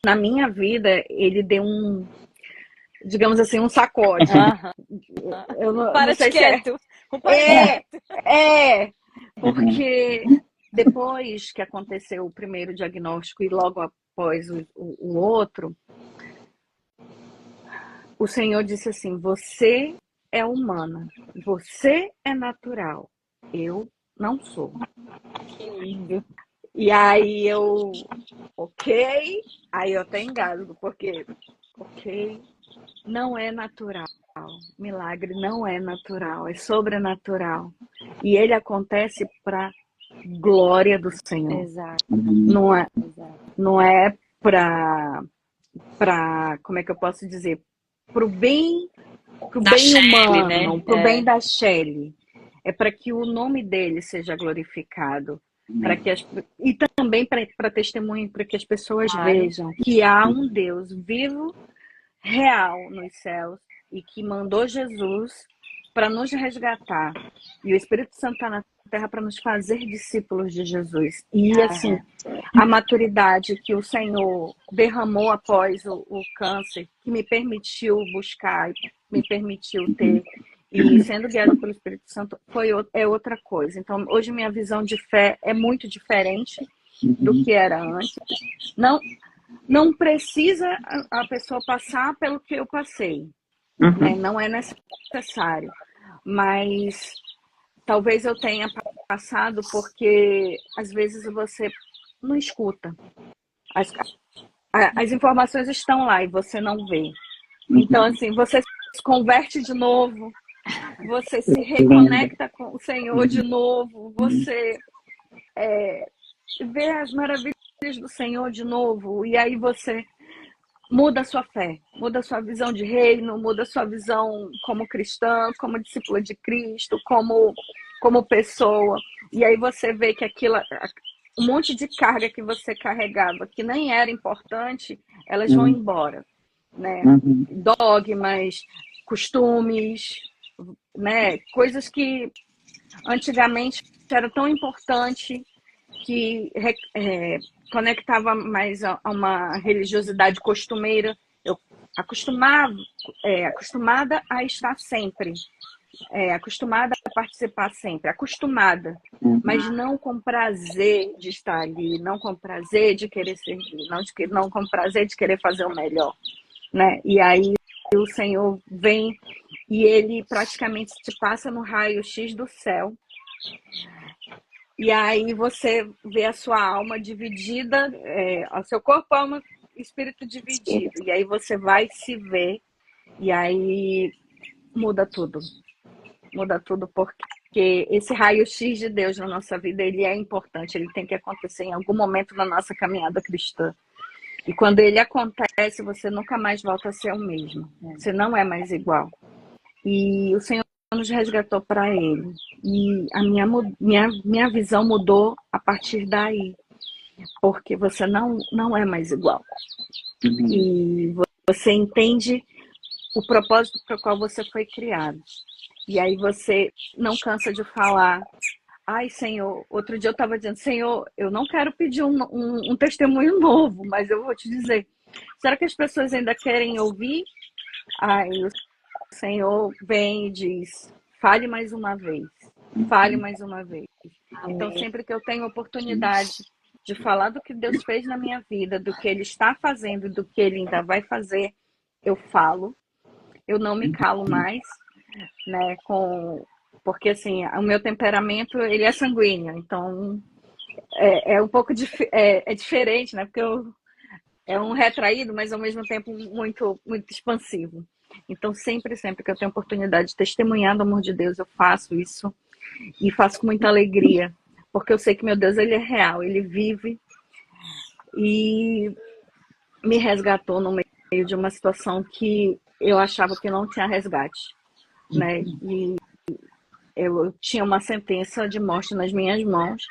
na minha vida, ele deu um, digamos assim, um sacode. Aham. Eu não Para de sei se é. quieto. Para de quieto. Porque depois que aconteceu o primeiro diagnóstico e logo após o outro, o Senhor disse assim: você é humana, você é natural, eu não sou. Que lindo. E aí aí eu até engasgo, porque, não é natural. Milagre não é natural, é sobrenatural. E ele acontece para glória do Senhor. Exato, Não é, exato. não é para, como é que eu posso dizer? Pro bem Da Shelly, humano, né? pro bem da Shelly. É para que o nome dele seja glorificado. E também para testemunho, para que as pessoas Claro. vejam que há um Deus vivo, real nos céus, e que mandou Jesus para nos resgatar. E o Espírito Santo está na terra para nos fazer discípulos de Jesus. E assim, a maturidade que o Senhor derramou após o câncer, que me permitiu buscar, me permitiu ter, e sendo guiado pelo Espírito Santo, é outra coisa. Então, hoje minha visão de fé é muito diferente do que era antes. Não precisa a pessoa passar pelo que eu passei, né? Não é necessário. Mas talvez eu tenha passado porque às vezes você não escuta. As informações estão lá e você não vê. Então, assim, você se converte de novo, você se reconecta com o Senhor de novo, você vê as maravilhas do Senhor de novo, e aí você muda a sua fé, muda a sua visão de reino, muda a sua visão como cristã, como discípula de Cristo, como pessoa. E aí você vê que um monte de carga que você carregava, que nem era importante, elas vão embora, né? Dogmas, costumes, né? Coisas que antigamente era tão importante, que conectava mais a uma religiosidade costumeira. Eu acostumada a estar sempre, acostumada a participar sempre, acostumada, mas não com prazer de estar ali, não com prazer de querer servir, não com prazer de querer fazer o melhor, né? E aí o Senhor vem e ele praticamente te passa no raio-x do céu. E aí você vê a sua alma dividida, o seu corpo, alma e espírito dividido. E aí você vai se ver, e aí muda tudo. Muda tudo, porque esse raio-x de Deus na nossa vida, ele é importante, ele tem que acontecer em algum momento na nossa caminhada cristã. E quando ele acontece, você nunca mais volta a ser o mesmo. Você não é mais igual. E o Senhor nos resgatou para ele. E a minha visão mudou a partir daí. Porque você não é mais igual. E você entende o propósito para o qual você foi criado. E aí você não cansa de falar: ai, Senhor, outro dia eu estava dizendo: Senhor, eu não quero pedir um testemunho novo, mas eu vou te dizer, será que as pessoas ainda querem ouvir? Aí o Senhor vem e diz: fale mais uma vez, fale mais uma vez. Amém. Então, sempre que eu tenho oportunidade de falar do que Deus fez na minha vida, do que Ele está fazendo, do que Ele ainda vai fazer, eu falo. Eu não me calo mais, né? Porque assim, o meu temperamento, ele é sanguíneo, então é um pouco diferente, né? Porque é um retraído, mas ao mesmo tempo muito, muito expansivo. Então, sempre que eu tenho oportunidade de testemunhar do amor de Deus, eu faço isso. E faço com muita alegria. Porque eu sei que meu Deus, ele é real, ele vive. E me resgatou no meio de uma situação que eu achava que não tinha resgate, né? E eu tinha uma sentença de morte nas minhas mãos.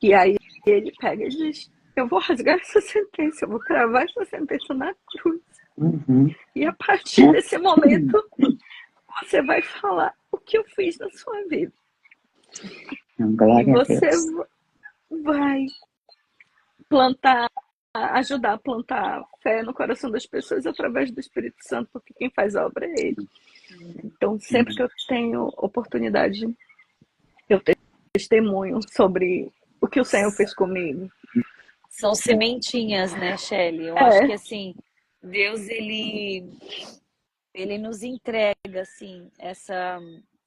E aí ele pega e diz: eu vou rasgar essa sentença, eu vou cravar essa sentença na cruz. E a partir desse momento, você vai falar o que eu fiz na sua vida. Glória E você, a Deus. vai plantar, ajudar a plantar fé no coração das pessoas através do Espírito Santo, porque quem faz a obra é Ele. Então, sempre que eu tenho oportunidade, eu testemunho sobre o que o Senhor fez comigo. São sementinhas, né, Shelley? Eu acho que É, assim, Deus ele nos entrega assim, essa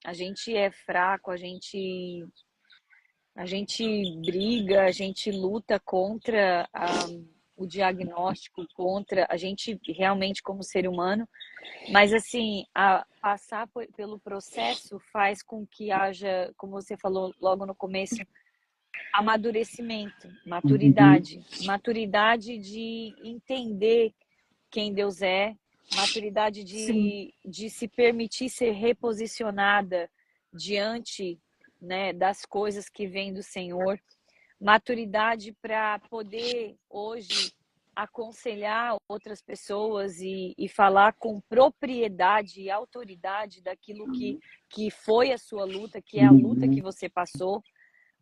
a gente é fraco, a gente briga, a gente luta contra o diagnóstico, contra a gente realmente como ser humano, mas assim, passar pelo processo faz com que haja, como você falou logo no começo, amadurecimento, maturidade de entender quem Deus é, maturidade sim. de se permitir ser reposicionada diante, né, das coisas que vêm do Senhor, maturidade para poder hoje aconselhar outras pessoas e falar com propriedade e autoridade daquilo que foi a sua luta, que é a luta que você passou,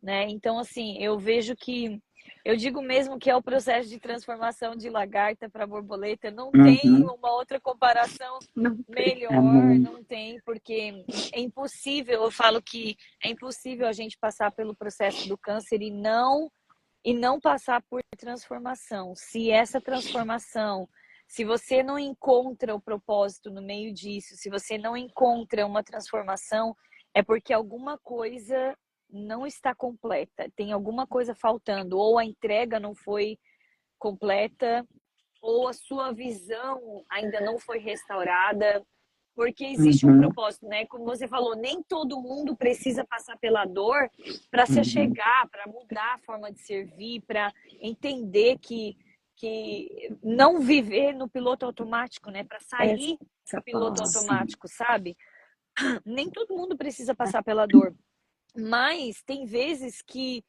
né? Então, assim, eu vejo que eu digo mesmo que é o processo de transformação de lagarta para borboleta, não tem uma outra comparação Não tem. melhor, não tem, porque é impossível, eu falo que é impossível a gente passar pelo processo do câncer e não passar por transformação. Se essa transformação, se você não encontra o propósito no meio disso, se você não encontra uma transformação, é porque alguma coisa não está completa, tem alguma coisa faltando, ou a entrega não foi completa, ou a sua visão ainda não foi restaurada, porque existe um propósito, né? Como você falou, nem todo mundo precisa passar pela dor para se achegar, para mudar a forma de servir, para entender que não viver no piloto automático, né? Para sair do Essa piloto palavra. automático, sabe? Nem todo mundo precisa passar pela dor, mas tem vezes que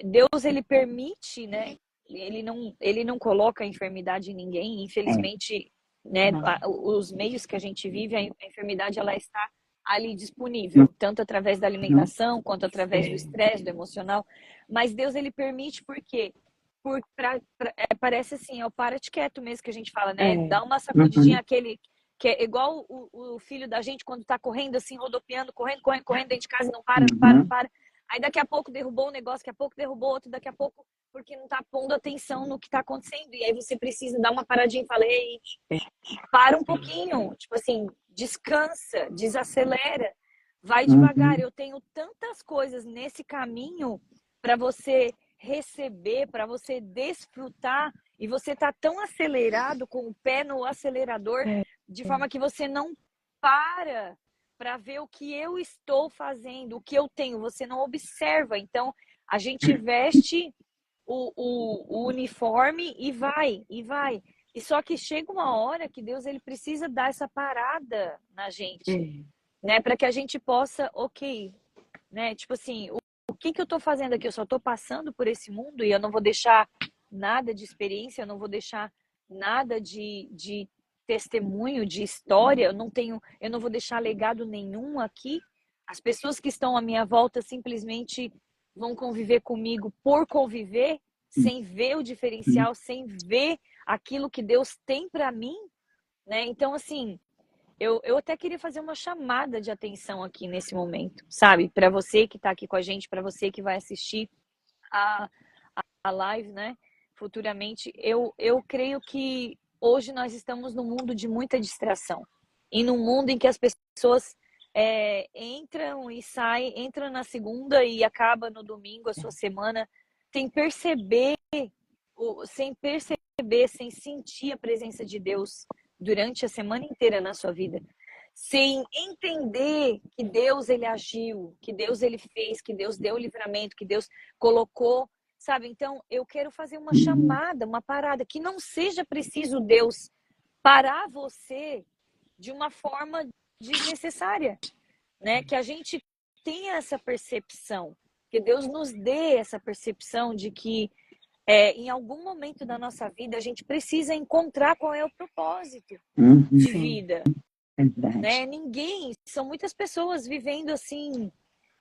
Deus ele permite, né? Ele não coloca a enfermidade em ninguém, infelizmente, né? Os meios que a gente vive, a enfermidade ela está ali disponível, tanto através da alimentação quanto através do estresse, do emocional. Mas Deus ele permite por quê? Parece assim, é o para-te quieto mesmo que a gente fala, né? Dá uma sacudidinha aquele que é igual o filho da gente quando tá correndo assim, rodopiando, correndo dentro de casa e não para, não para, não para. Aí daqui a pouco derrubou um negócio, daqui a pouco derrubou outro, daqui a pouco porque não tá pondo atenção no que tá acontecendo. E aí você precisa dar uma paradinha e falar, ei, para um pouquinho, tipo assim, descansa, desacelera, vai devagar. Eu tenho tantas coisas nesse caminho para você receber, para você desfrutar, e você tá tão acelerado com o pé no acelerador, de forma que você não para ver o que eu estou fazendo, o que eu tenho, você não observa. Então, a gente veste o uniforme e vai, e vai. E só que chega uma hora que Deus ele precisa dar essa parada na gente, né? Para que a gente possa, ok, né? Tipo assim, o que eu tô fazendo aqui? Eu só tô passando por esse mundo e eu não vou deixar nada de experiência, eu não vou deixar nada de testemunho, de história, eu não vou deixar legado nenhum aqui. As pessoas que estão à minha volta simplesmente vão conviver comigo por conviver, sem ver o diferencial, sem ver aquilo que Deus tem para mim, né? Então, assim, eu até queria fazer uma chamada de atenção aqui nesse momento, sabe? Para você que está aqui com a gente, para você que vai assistir a, a live, né? Futuramente, eu creio que hoje nós estamos num mundo de muita distração. E num mundo em que as pessoas entram e saem, entram na segunda e acaba no domingo a sua semana, sem perceber, sem sentir a presença de Deus durante a semana inteira na sua vida, sem entender que Deus ele agiu, que Deus ele fez, que Deus deu o livramento, que Deus colocou, sabe? Então, eu quero fazer uma chamada, uma parada, que não seja preciso Deus parar você de uma forma desnecessária, né? Que a gente tenha essa percepção, que Deus nos dê essa percepção de que em algum momento da nossa vida a gente precisa encontrar qual é o propósito de vida, né? São muitas pessoas vivendo assim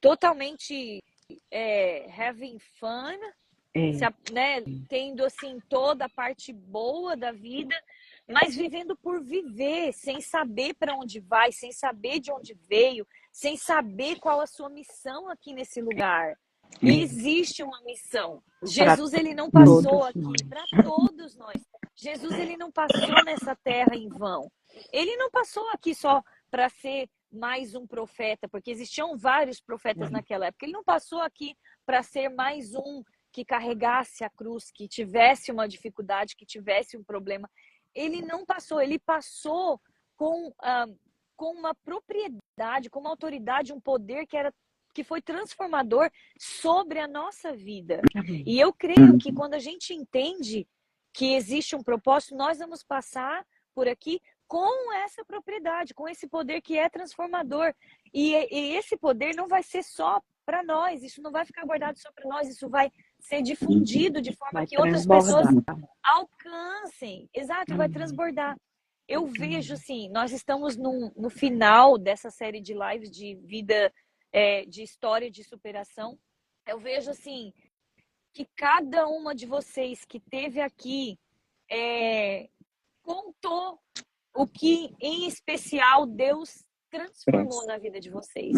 totalmente having fun, É, né, tendo assim toda a parte boa da vida, mas vivendo por viver, sem saber para onde vai, sem saber de onde veio, sem saber qual a sua missão aqui nesse lugar. E existe uma missão. para Jesus, ele não passou todos aqui nós. para todos nós. Jesus, ele não passou nessa terra em vão. Ele não passou aqui só para ser mais um profeta, porque existiam vários profetas naquela época. Ele não passou aqui para ser mais um que carregasse a cruz, que tivesse uma dificuldade, que tivesse um problema. Ele não passou, ele passou com uma propriedade, com uma autoridade, um poder que foi transformador sobre a nossa vida. Amém. E eu creio que quando a gente entende que existe um propósito, nós vamos passar por aqui com essa propriedade, com esse poder que é transformador. E esse poder não vai ser só para nós, isso não vai ficar guardado só para nós, isso vai ser difundido de forma Vai que outras pessoas transbordar. alcancem. Exato, vai transbordar. Eu vejo, assim, nós estamos no final dessa série de lives de vida, de história de superação. Eu vejo, assim, que cada uma de vocês que esteve aqui contou o que, em especial, Deus transformou na vida de vocês.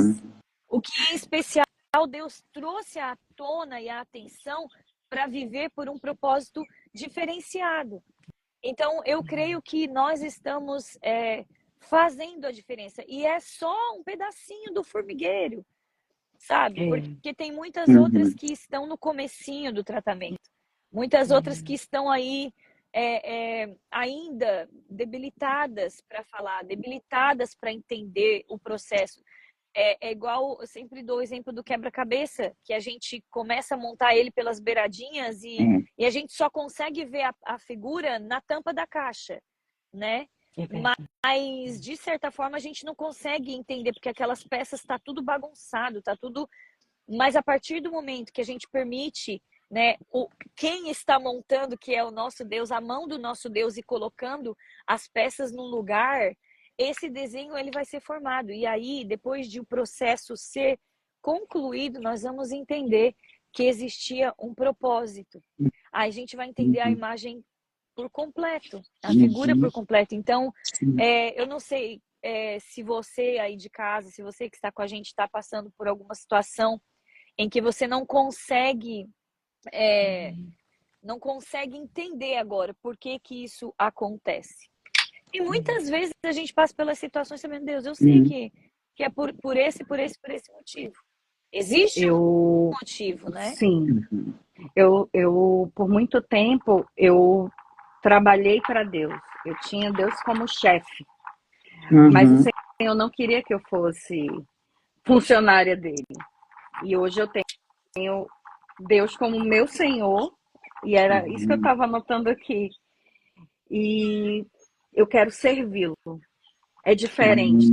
O que, em especial, Deus trouxe à tona e à atenção para viver por um propósito diferenciado. Então, eu creio que nós estamos fazendo a diferença. E é só um pedacinho do formigueiro, sabe? Porque tem muitas outras que estão no comecinho do tratamento. Muitas outras que estão aí ainda debilitadas para falar, debilitadas para entender o processo. É igual, eu sempre dou o exemplo do quebra-cabeça, que a gente começa a montar ele pelas beiradinhas e a gente só consegue ver a figura na tampa da caixa, né? Mas, de certa forma, a gente não consegue entender, porque aquelas peças tá tudo bagunçado, tá tudo... Mas a partir do momento que a gente permite, né, quem está montando, que é o nosso Deus, a mão do nosso Deus e colocando as peças no lugar, esse desenho ele vai ser formado. E aí, depois de o processo ser concluído, nós vamos entender que existia um propósito. Aí a gente vai entender a imagem por completo, a figura por completo. Então, eu não sei se você aí de casa, se você que está com a gente está passando por alguma situação em que você não consegue entender agora por que que isso acontece. E muitas vezes a gente passa pelas situações sabendo, Deus, eu sei que é por esse motivo. Existe um motivo, né? Sim. Eu, por muito tempo, eu trabalhei para Deus. Eu tinha Deus como chefe. Mas o Senhor não queria que eu fosse funcionária dele. E hoje eu tenho Deus como meu Senhor. E era isso que eu estava anotando aqui. E eu quero servi-lo. É diferente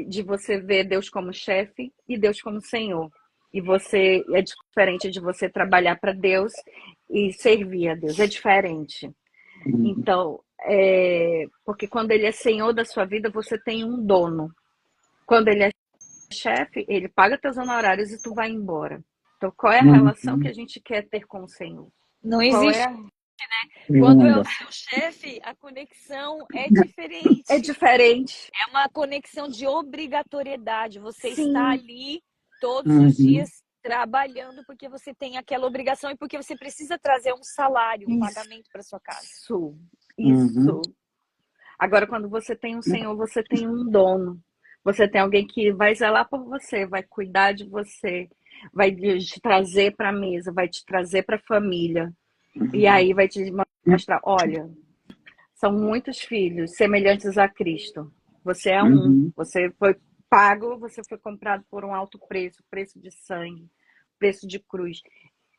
de você ver Deus como chefe e Deus como Senhor. E é diferente de você trabalhar para Deus e servir a Deus. É diferente. Então, porque quando ele é Senhor da sua vida, você tem um dono. Quando ele é chefe, ele paga teus honorários e tu vai embora. Então, qual é a relação que a gente quer ter com o Senhor? Não Qual existe, é né? Quando é o seu chefe, a conexão é diferente. É diferente. É uma conexão de obrigatoriedade. Você Sim. está ali todos os dias trabalhando porque você tem aquela obrigação e porque você precisa trazer um salário, um pagamento para sua casa. Isso. Agora, quando você tem um Senhor, você tem um dono. Você tem alguém que vai zelar por você, vai cuidar de você, vai te trazer para a mesa, vai te trazer para a família. E aí vai te mostrar, olha, são muitos filhos semelhantes a Cristo. Você é um. Você foi pago, você foi comprado por um alto preço, preço de sangue, preço de cruz.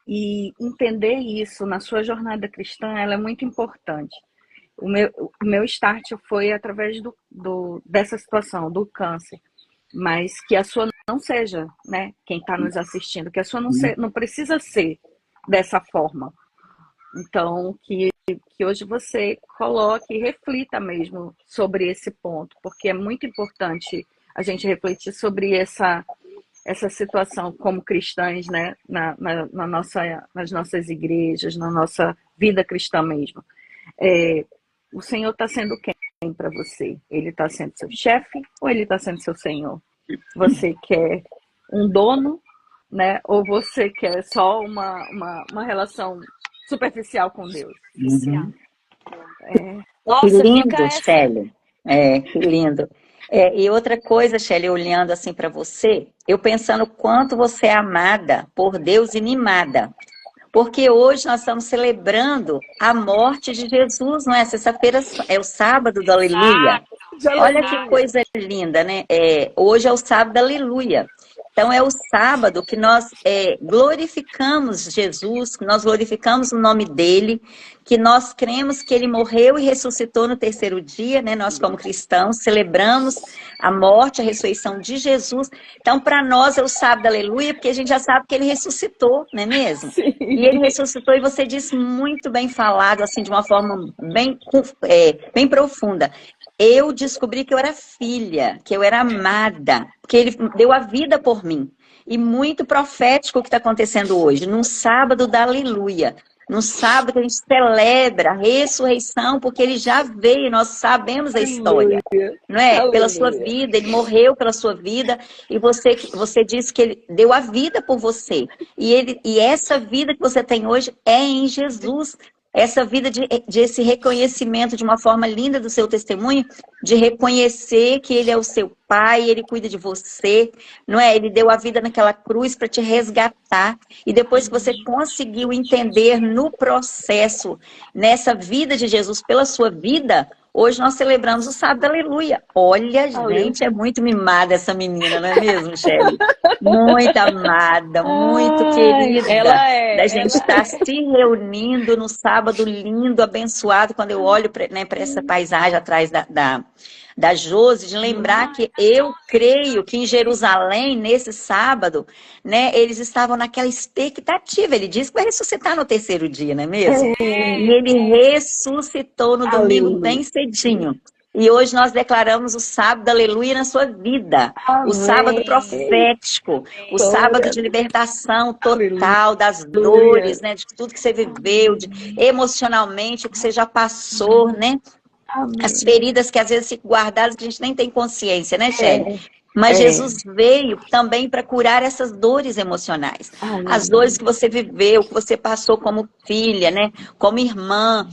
E entender isso na sua jornada cristã, ela é muito importante. O meu start foi através dessa situação, do câncer. Mas que a sua não seja, né, quem está nos assistindo, que a sua não precisa ser dessa forma. Então, que hoje você coloque e reflita mesmo sobre esse ponto, porque é muito importante a gente refletir sobre essa situação como cristãs, né, nas nossas igrejas, na nossa vida cristã mesmo. O Senhor está sendo quem para você? Ele está sendo seu chefe ou ele está sendo seu Senhor? Você quer um dono, né? Ou você quer só uma relação superficial com Deus? Uhum. Que Nossa, fica lindo, essa. Shelly. Que lindo. E outra coisa, Shelly, olhando assim para você, eu pensando quanto você é amada por Deus e mimada. Porque hoje nós estamos celebrando a morte de Jesus, não é? Sexta-feira é o sábado do Aleluia. Olha que coisa linda, né? Hoje é o sábado, aleluia. Então, é o sábado que nós glorificamos Jesus, que nós glorificamos o nome dele, que nós cremos que ele morreu e ressuscitou no terceiro dia, né? Nós, como cristãos, celebramos a morte, a ressurreição de Jesus. Então, para nós é o sábado, aleluia, porque a gente já sabe que ele ressuscitou, não é mesmo? Sim. E ele ressuscitou, e você disse muito bem falado, assim, de uma forma bem profunda. Eu descobri que eu era filha, que eu era amada, que ele deu a vida por mim. E muito profético o que está acontecendo hoje, num sábado da aleluia. Num sábado que a gente celebra a ressurreição, porque ele já veio, nós sabemos a história. Não é? Aleluia. Pela sua vida, ele morreu pela sua vida, e você disse que ele deu a vida por você. E essa vida que você tem hoje é em Jesus. Essa vida de esse reconhecimento de uma forma linda do seu testemunho, de reconhecer que ele é o seu pai, ele cuida de você, não é? Ele deu a vida naquela cruz para te resgatar. E depois que você conseguiu entender no processo, nessa vida de Jesus, pela sua vida, hoje nós celebramos o sábado, aleluia. Olha, gente, é muito mimada essa menina, não é mesmo, Shelly? Muito amada, muito querida. Ela é. Da gente estar se reunindo no sábado lindo, abençoado, quando eu olho para essa paisagem atrás da Josi, de lembrar que eu creio que em Jerusalém, nesse sábado, né, eles estavam naquela expectativa. Ele disse que vai ressuscitar no terceiro dia, não é mesmo? E ele ressuscitou no domingo bem cedinho. E hoje nós declaramos o sábado, aleluia, na sua vida. Amém. O sábado profético, o sábado de libertação total das dores, né, de tudo que você viveu, emocionalmente, o que você já passou, né? Amém. As feridas que às vezes ficam guardadas, que a gente nem tem consciência, né, Shelly? Mas Jesus veio também para curar essas dores emocionais. As dores que você viveu, que você passou como filha, né? Como irmã.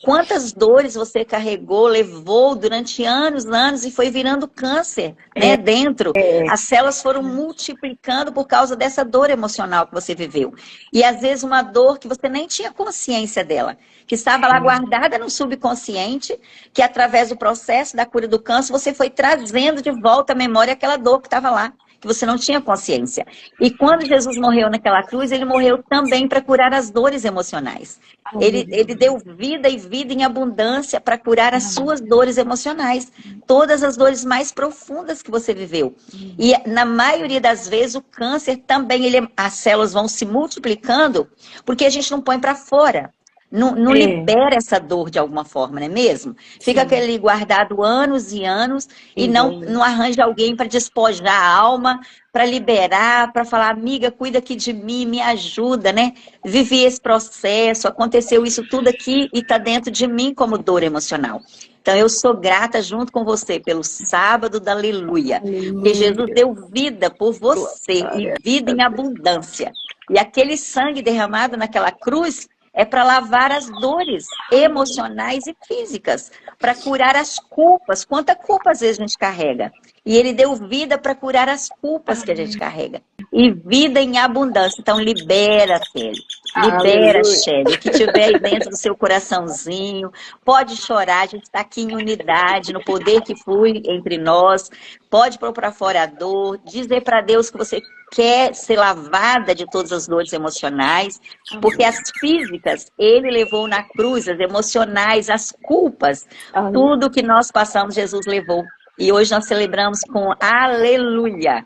Quantas dores você carregou, levou durante anos e foi virando câncer, né? Dentro. As células foram multiplicando por causa dessa dor emocional que você viveu. E às vezes uma dor que você nem tinha consciência dela, que estava lá guardada no subconsciente, que através do processo da cura do câncer, você foi trazendo de volta à memória aquela dor que estava lá, que você não tinha consciência. E quando Jesus morreu naquela cruz, ele morreu também para curar as dores emocionais. Ele deu vida e vida em abundância para curar as suas dores emocionais. Todas as dores mais profundas que você viveu. E na maioria das vezes o câncer também, as células vão se multiplicando porque a gente não põe para fora. Não libera essa dor de alguma forma, não é mesmo? Fica aquele guardado anos e anos e não arranja alguém para despojar a alma, para liberar, para falar, amiga, cuida aqui de mim, me ajuda, né? Vivi esse processo, aconteceu isso tudo aqui e está dentro de mim como dor emocional. Então, eu sou grata junto com você pelo sábado da aleluia. Porque Jesus deu vida por você e vida em abundância. E aquele sangue derramado naquela cruz é para lavar as dores emocionais e físicas, para curar as culpas. Quanta culpa às vezes a gente carrega? E ele deu vida para curar as culpas que a gente carrega. E vida em abundância. Então libera, Shelly. Libera, Shelly. O que tiver aí dentro do seu coraçãozinho. Pode chorar, a gente está aqui em unidade, no poder que flui entre nós. Pode pôr para fora a dor. Dizer para Deus que você quer ser lavada de todas as dores emocionais. Porque as físicas, ele levou na cruz, as emocionais, as culpas. Tudo que nós passamos, Jesus levou. E hoje nós celebramos com aleluia.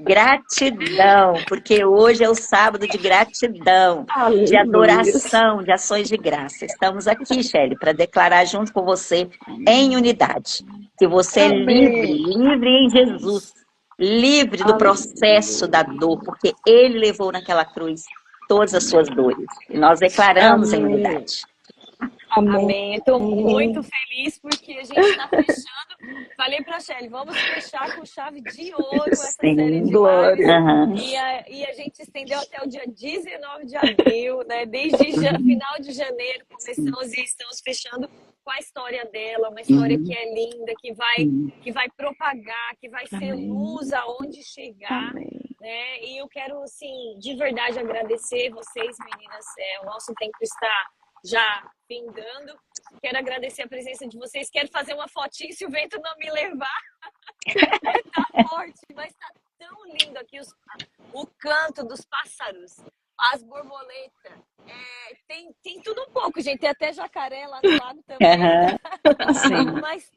Gratidão, porque hoje é o sábado de gratidão, de adoração, de ações de graça. Estamos aqui, Shelly, para declarar junto com você em unidade. Que você é livre em Jesus. livre do processo da dor, porque ele levou naquela cruz todas as suas dores. E nós declaramos a Amém. imunidade. Amém. Eu estou muito feliz porque a gente está fechando. Falei para a Shelly, vamos fechar com chave de ouro essa Sim, série de lives. glória. Aham. E a gente estendeu até o dia 19 de abril, né? Desde final de janeiro começamos e estamos fechando com a história dela, uma história que é linda, que vai propagar, que vai ser Amém. luz aonde chegar. Amém. Né? E eu quero, assim, de verdade agradecer vocês, meninas. O nosso tempo está já findando. Quero agradecer a presença de vocês. Quero fazer uma fotinho se o vento não me levar. Vai estar forte, vai estar tão lindo aqui o canto dos pássaros, as borboletas. Tem tudo um pouco, gente. Tem até jacaré lá no lago também. Sim. Mas,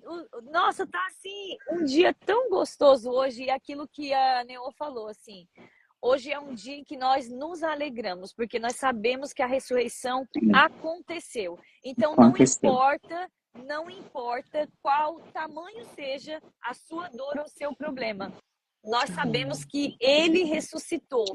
nossa, tá assim, um dia tão gostoso hoje. E aquilo que a Neô falou, assim. Hoje é um dia em que nós nos alegramos, porque nós sabemos que a ressurreição aconteceu. Então, não importa qual tamanho seja a sua dor ou o seu problema. Nós sabemos que ele ressuscitou,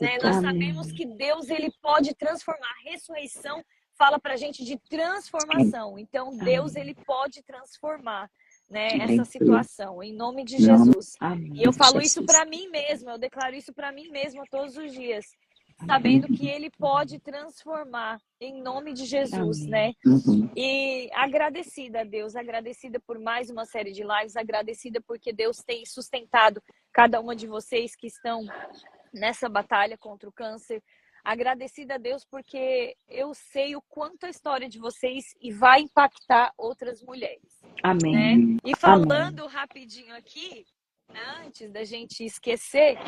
né? Nós sabemos que Deus ele pode transformar. A ressurreição fala pra gente de transformação. Então, Deus ele pode transformar, né, essa situação, em nome de Jesus. E eu falo isso para mim mesma, eu declaro isso para mim mesma todos os dias, sabendo que ele pode transformar, em nome de Jesus, né? E agradecida a Deus, agradecida por mais uma série de lives, agradecida porque Deus tem sustentado cada uma de vocês que estão nessa batalha contra o câncer. Agradecida a Deus porque eu sei o quanto a história de vocês vai impactar outras mulheres. Amém. Né? E falando rapidinho aqui, antes da gente esquecer,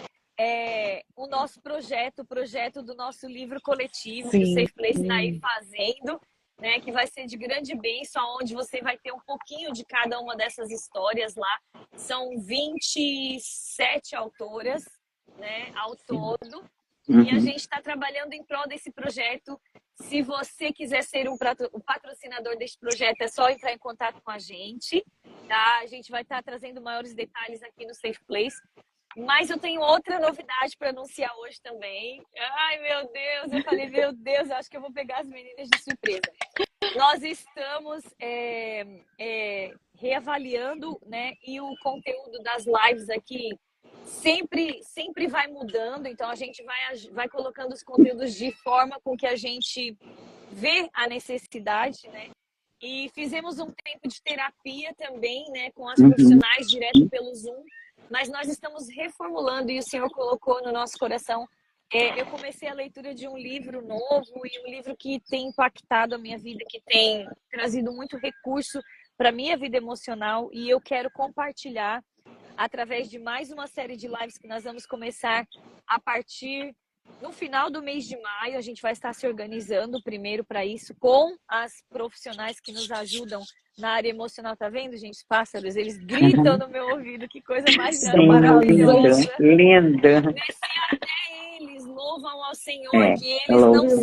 o nosso projeto, o projeto do nosso livro coletivo, que o Safe Place está aí fazendo, né, que vai ser de grande bênção, onde você vai ter um pouquinho de cada uma dessas histórias lá. São 27 autoras, né, ao todo. E a gente está trabalhando em prol desse projeto. Se você quiser ser um patrocinador deste projeto, é só entrar em contato com a gente, tá? A gente vai estar trazendo maiores detalhes aqui no Safe Place. Mas eu tenho outra novidade para anunciar hoje também. Ai, meu Deus! Eu falei, meu Deus, acho que eu vou pegar as meninas de surpresa. Nós estamos reavaliando, né? E o conteúdo das lives aqui sempre vai mudando, então a gente vai colocando os conteúdos de forma com que a gente vê a necessidade, né? E fizemos um tempo de terapia também, né, com as profissionais direto pelo Zoom, mas nós estamos reformulando e o Senhor colocou no nosso coração. Eu comecei a leitura de um livro novo e um livro que tem impactado a minha vida, que tem trazido muito recurso para a minha vida emocional, e eu quero compartilhar através de mais uma série de lives que nós vamos começar a partir no final do mês de maio. A gente vai estar se organizando primeiro para isso com as profissionais que nos ajudam na área emocional. Tá vendo, gente? Os pássaros, eles gritam no meu ouvido. Que coisa mais maravilhosa. Linda. Até eles louvam ao Senhor, que eles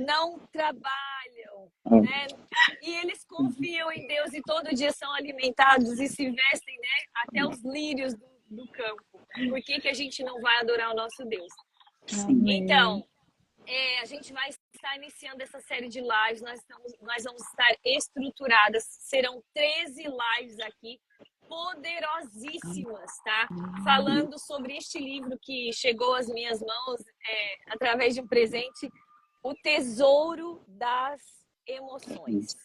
não trabalham, né? E eles confiam em Deus e todo dia são alimentados e se vestem, né? Até os lírios do campo. Por que a gente não vai adorar o nosso Deus? Então, a gente vai estar iniciando essa série de lives. Nós vamos estar estruturadas. Serão 13 lives aqui, poderosíssimas, tá? Falando sobre este livro que chegou às minhas mãos através de um presente, O Tesouro das Emoções.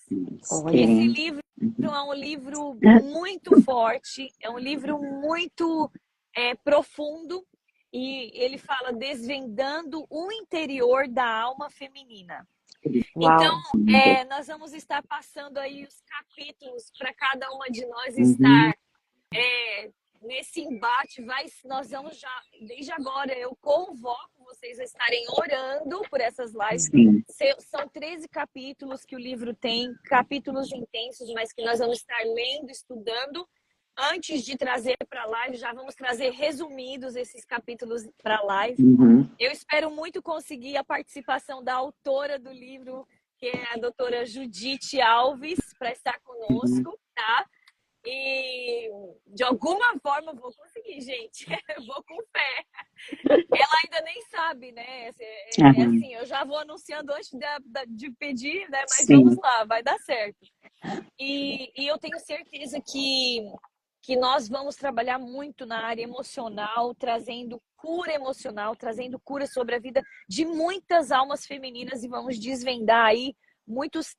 Esse livro é um livro muito forte, é um livro muito profundo, e ele fala desvendando o interior da alma feminina. Uau. Então, nós vamos estar passando aí os capítulos para cada uma de nós estar nesse embate. Nós vamos já, desde agora, eu convoco vocês a estarem orando por essas lives. São 13 capítulos que o livro tem, capítulos intensos, mas que nós vamos estar lendo, estudando. Antes de trazer para a live, já vamos trazer resumidos esses capítulos para a live. Eu espero muito conseguir a participação da autora do livro, que é a doutora Judite Alves, para estar conosco, tá? E de alguma forma vou conseguir. aqui, gente. Eu vou com fé. Ela ainda nem sabe, né? Aham. Assim, eu já vou anunciando antes de pedir, né? Mas vamos Sim. lá, vai dar certo. E eu tenho certeza que nós vamos trabalhar muito na área emocional, trazendo cura sobre a vida de muitas almas femininas e vamos desvendar aí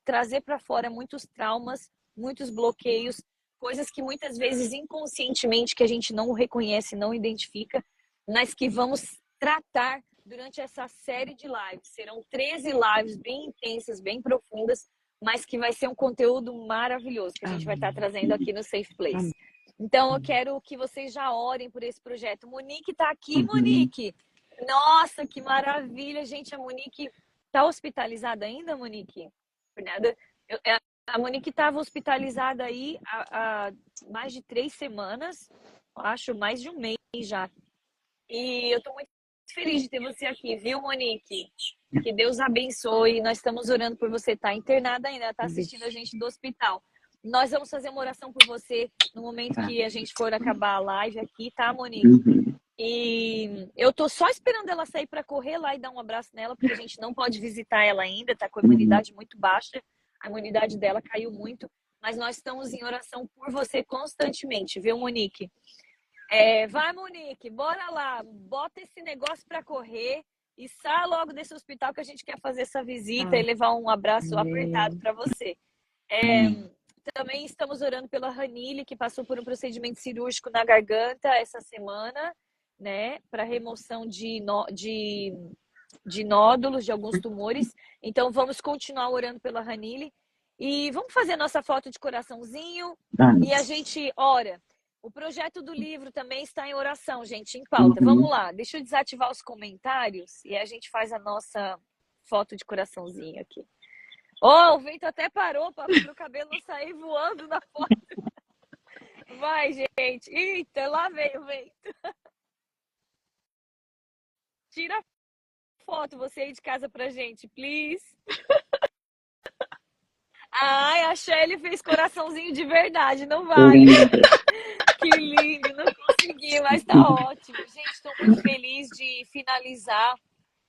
trazer para fora muitos traumas, muitos bloqueios, coisas que muitas vezes inconscientemente que a gente não reconhece, não identifica, mas que vamos tratar durante essa série de lives. Serão 13 lives bem intensas, bem profundas, mas que vai ser um conteúdo maravilhoso que a gente vai estar trazendo aqui no Safe Place. Então, eu quero que vocês já orem por esse projeto. Monique está aqui, Monique! Nossa, que maravilha, gente! A Monique está hospitalizada ainda, Monique? A Monique estava hospitalizada aí há mais de 3 semanas, acho mais de um mês já. E eu estou muito feliz de ter você aqui, viu, Monique? Que Deus abençoe. Nós estamos orando por você. Está internada ainda, está assistindo a gente do hospital. Nós vamos fazer uma oração por você no momento que a gente for acabar a live aqui, tá, Monique? E eu tô só esperando ela sair para correr lá e dar um abraço nela, porque a gente não pode visitar ela ainda, tá com a imunidade muito baixa. A imunidade dela caiu muito, mas nós estamos em oração por você constantemente, viu, Monique? Vai, Monique, bora lá, bota esse negócio para correr e sai logo desse hospital que a gente quer fazer essa visita e levar um abraço apertado para você. Também estamos orando pela Ranile, que passou por um procedimento cirúrgico na garganta essa semana, né, para remoção de nódulos, de alguns tumores. Então, vamos continuar orando pela Ranile. E vamos fazer nossa foto de coraçãozinho. E a gente ora. O projeto do livro também está em oração, gente, em pauta. Vamos lá, deixa eu desativar os comentários e a gente faz a nossa foto de coraçãozinho aqui. O vento até parou para o cabelo não sair voando na foto. Vai, gente. Eita, lá veio o vento. Tira a foto, você aí de casa pra gente, please. Ai, a Shelly fez coraçãozinho de verdade, não vai. Que lindo, não consegui, mas tá ótimo. Gente, estou muito feliz de finalizar,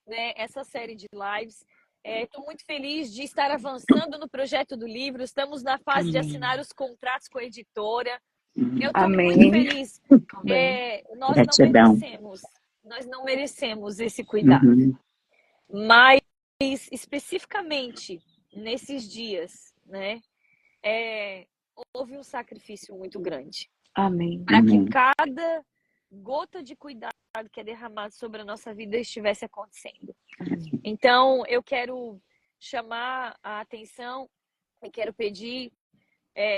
né, essa série de lives. Estou muito feliz de estar avançando no projeto do livro. Estamos na fase de assinar os contratos com a editora. Eu estou muito feliz. Nós não merecemos esse cuidado. Mas, especificamente, nesses dias, né, houve um sacrifício muito grande. Para que cada gota de cuidado que é derramado sobre a nossa vida estivesse acontecendo. Então, eu quero chamar a atenção e quero pedir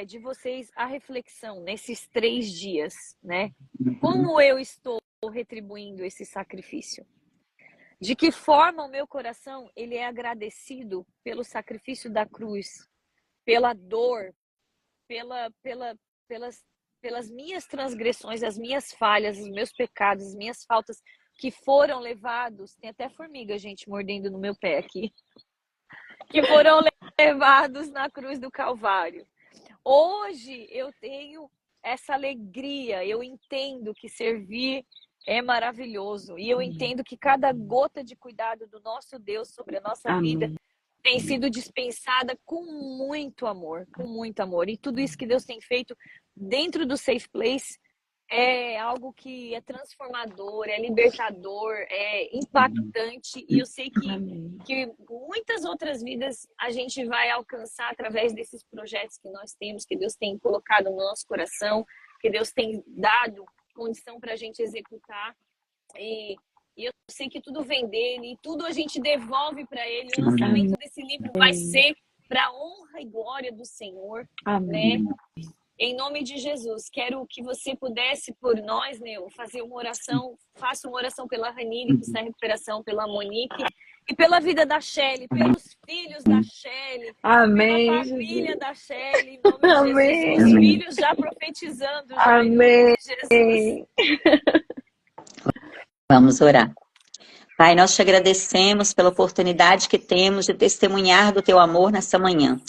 de vocês a reflexão nesses 3 dias, né? Como eu estou retribuindo esse sacrifício? De que forma o meu coração ele é agradecido pelo sacrifício da cruz, pela dor, pelas minhas transgressões, as minhas falhas, os meus pecados, as minhas faltas que foram levados, tem até formiga, gente, mordendo no meu pé aqui, que foram levados na cruz do Calvário. Hoje eu tenho essa alegria, eu entendo que servir é maravilhoso e eu entendo que cada gota de cuidado do nosso Deus sobre a nossa vida tem sido dispensada com muito amor, com muito amor. E tudo isso que Deus tem feito dentro do Safe Place é algo que é transformador, é libertador, é impactante. E eu sei que muitas outras vidas a gente vai alcançar através desses projetos que nós temos, que Deus tem colocado no nosso coração, que Deus tem dado condição para a gente executar. E eu sei que tudo vem dele e tudo a gente devolve para ele. O lançamento desse livro vai ser para a honra e glória do Senhor, né? Em nome de Jesus, quero que você pudesse por nós, Neo, fazer uma oração. Faça uma oração pela Ranine, que está em recuperação, pela Monique e pela vida da Shelly, pelos filhos da Shelly, pela família da Shelly, em nome de Jesus. Os filhos já profetizando, já, em nome de Jesus. Vamos orar. Pai, nós te agradecemos pela oportunidade que temos de testemunhar do teu amor nessa manhã.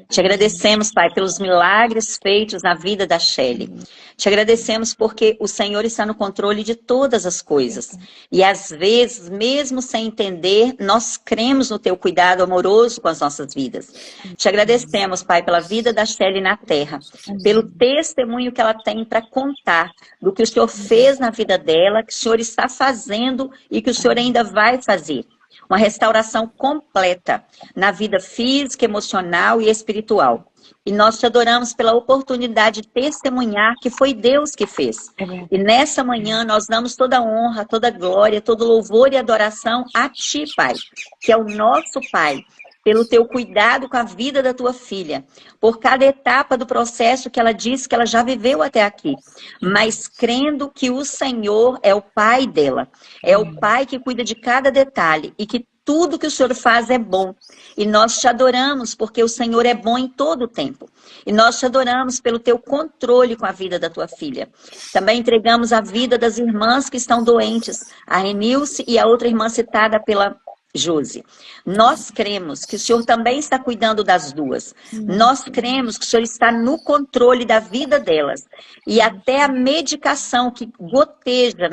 Te agradecemos, Pai, pelos milagres feitos na vida da Shelly. Te agradecemos porque o Senhor está no controle de todas as coisas. E às vezes, mesmo sem entender, nós cremos no teu cuidado amoroso com as nossas vidas. Te agradecemos, Pai, pela vida da Shelly na terra, pelo testemunho que ela tem para contar do que o Senhor fez na vida dela, que o Senhor está fazendo e que o Senhor ainda vai fazer. Uma restauração completa na vida física, emocional e espiritual. E nós te adoramos pela oportunidade de testemunhar que foi Deus que fez. E nessa manhã nós damos toda a honra, toda a glória, todo louvor e adoração a Ti, Pai, que é o nosso Pai, pelo teu cuidado com a vida da tua filha, por cada etapa do processo que ela disse que ela já viveu até aqui, mas crendo que o Senhor é o Pai dela, é o Pai que cuida de cada detalhe e que tudo que o Senhor faz é bom. E nós te adoramos porque o Senhor é bom em todo o tempo. E nós te adoramos pelo teu controle com a vida da tua filha. Também entregamos a vida das irmãs que estão doentes, a Renilce e a outra irmã citada pela Josi. Nós cremos que o Senhor também está cuidando das duas. Nós cremos que o Senhor está no controle da vida delas. E até a medicação que goteja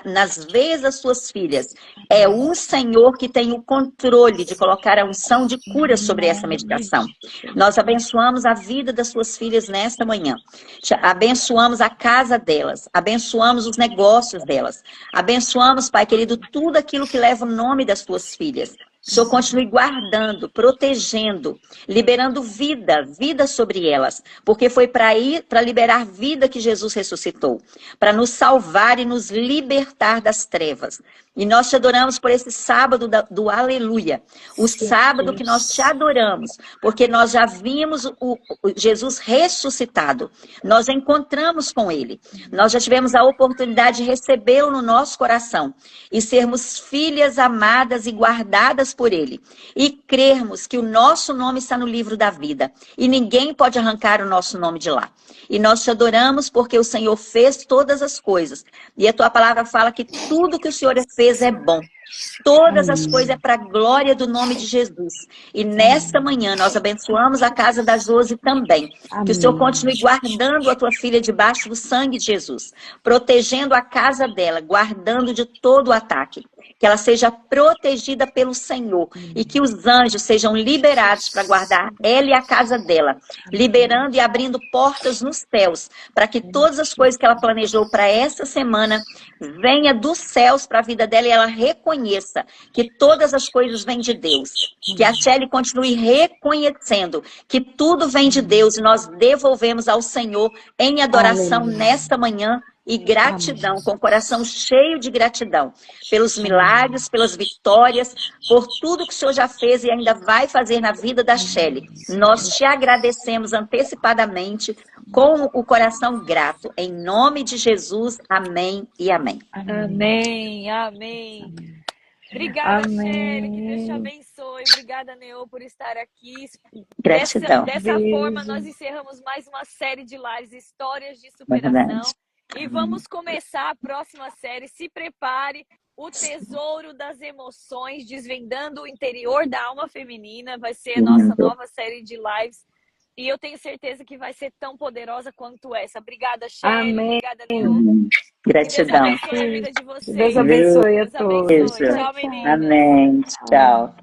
nas veias das suas filhas, é o Senhor que tem o controle de colocar a unção de cura sobre essa medicação. Nós abençoamos a vida das suas filhas nesta manhã. Abençoamos a casa delas. Abençoamos os negócios delas. Abençoamos, Pai querido, tudo aquilo que leva o nome das tuas filhas. O Senhor continue guardando, protegendo, liberando vida sobre elas. Porque foi para liberar vida que Jesus ressuscitou. Para nos salvar e nos libertar das trevas. E nós te adoramos por esse sábado do aleluia. O sábado que nós te adoramos. Porque nós já vimos o Jesus ressuscitado. Nós encontramos com ele. Nós já tivemos a oportunidade de recebê-lo no nosso coração. E sermos filhas amadas e guardadas por ele. E crermos que o nosso nome está no livro da vida. E ninguém pode arrancar o nosso nome de lá. E nós te adoramos porque o Senhor fez todas as coisas. E a tua palavra fala que tudo que o Senhor fez é bom. Todas as coisas é para a glória do nome de Jesus. E nesta manhã nós abençoamos a casa da Josi também. Que o Senhor continue guardando a tua filha debaixo do sangue de Jesus. Protegendo a casa dela, guardando de todo o ataque. Que ela seja protegida pelo Senhor. E que os anjos sejam liberados para guardar ela e a casa dela. Liberando e abrindo portas nos céus. Para que todas as coisas que ela planejou para essa semana venha dos céus para a vida dela e ela reconheça que todas as coisas vêm de Deus. Que a Shelly continue reconhecendo que tudo vem de Deus e nós devolvemos ao Senhor em adoração nesta manhã e gratidão, com o coração cheio de gratidão, pelos milagres, pelas vitórias, por tudo que o Senhor já fez e ainda vai fazer na vida da Shelly. Nós te agradecemos antecipadamente, com o coração grato. Em nome de Jesus, amém e amém. Amém, amém. Obrigada, Shelly, que Deus te abençoe. Obrigada, Neo, por estar aqui. Gratidão. Dessa forma, nós encerramos mais uma série de lives, histórias de superação. E vamos começar a próxima série. Se prepare, o tesouro das emoções, desvendando o interior da alma feminina. Vai ser a nossa nova série de lives. E eu tenho certeza que vai ser tão poderosa quanto essa. Obrigada, Shelly. Amém. Obrigada, Neo. Gratidão. Deus abençoe a vida de vocês. Deus abençoe a Deus abençoe. todos. Tchau, meninas. Amém. Tchau.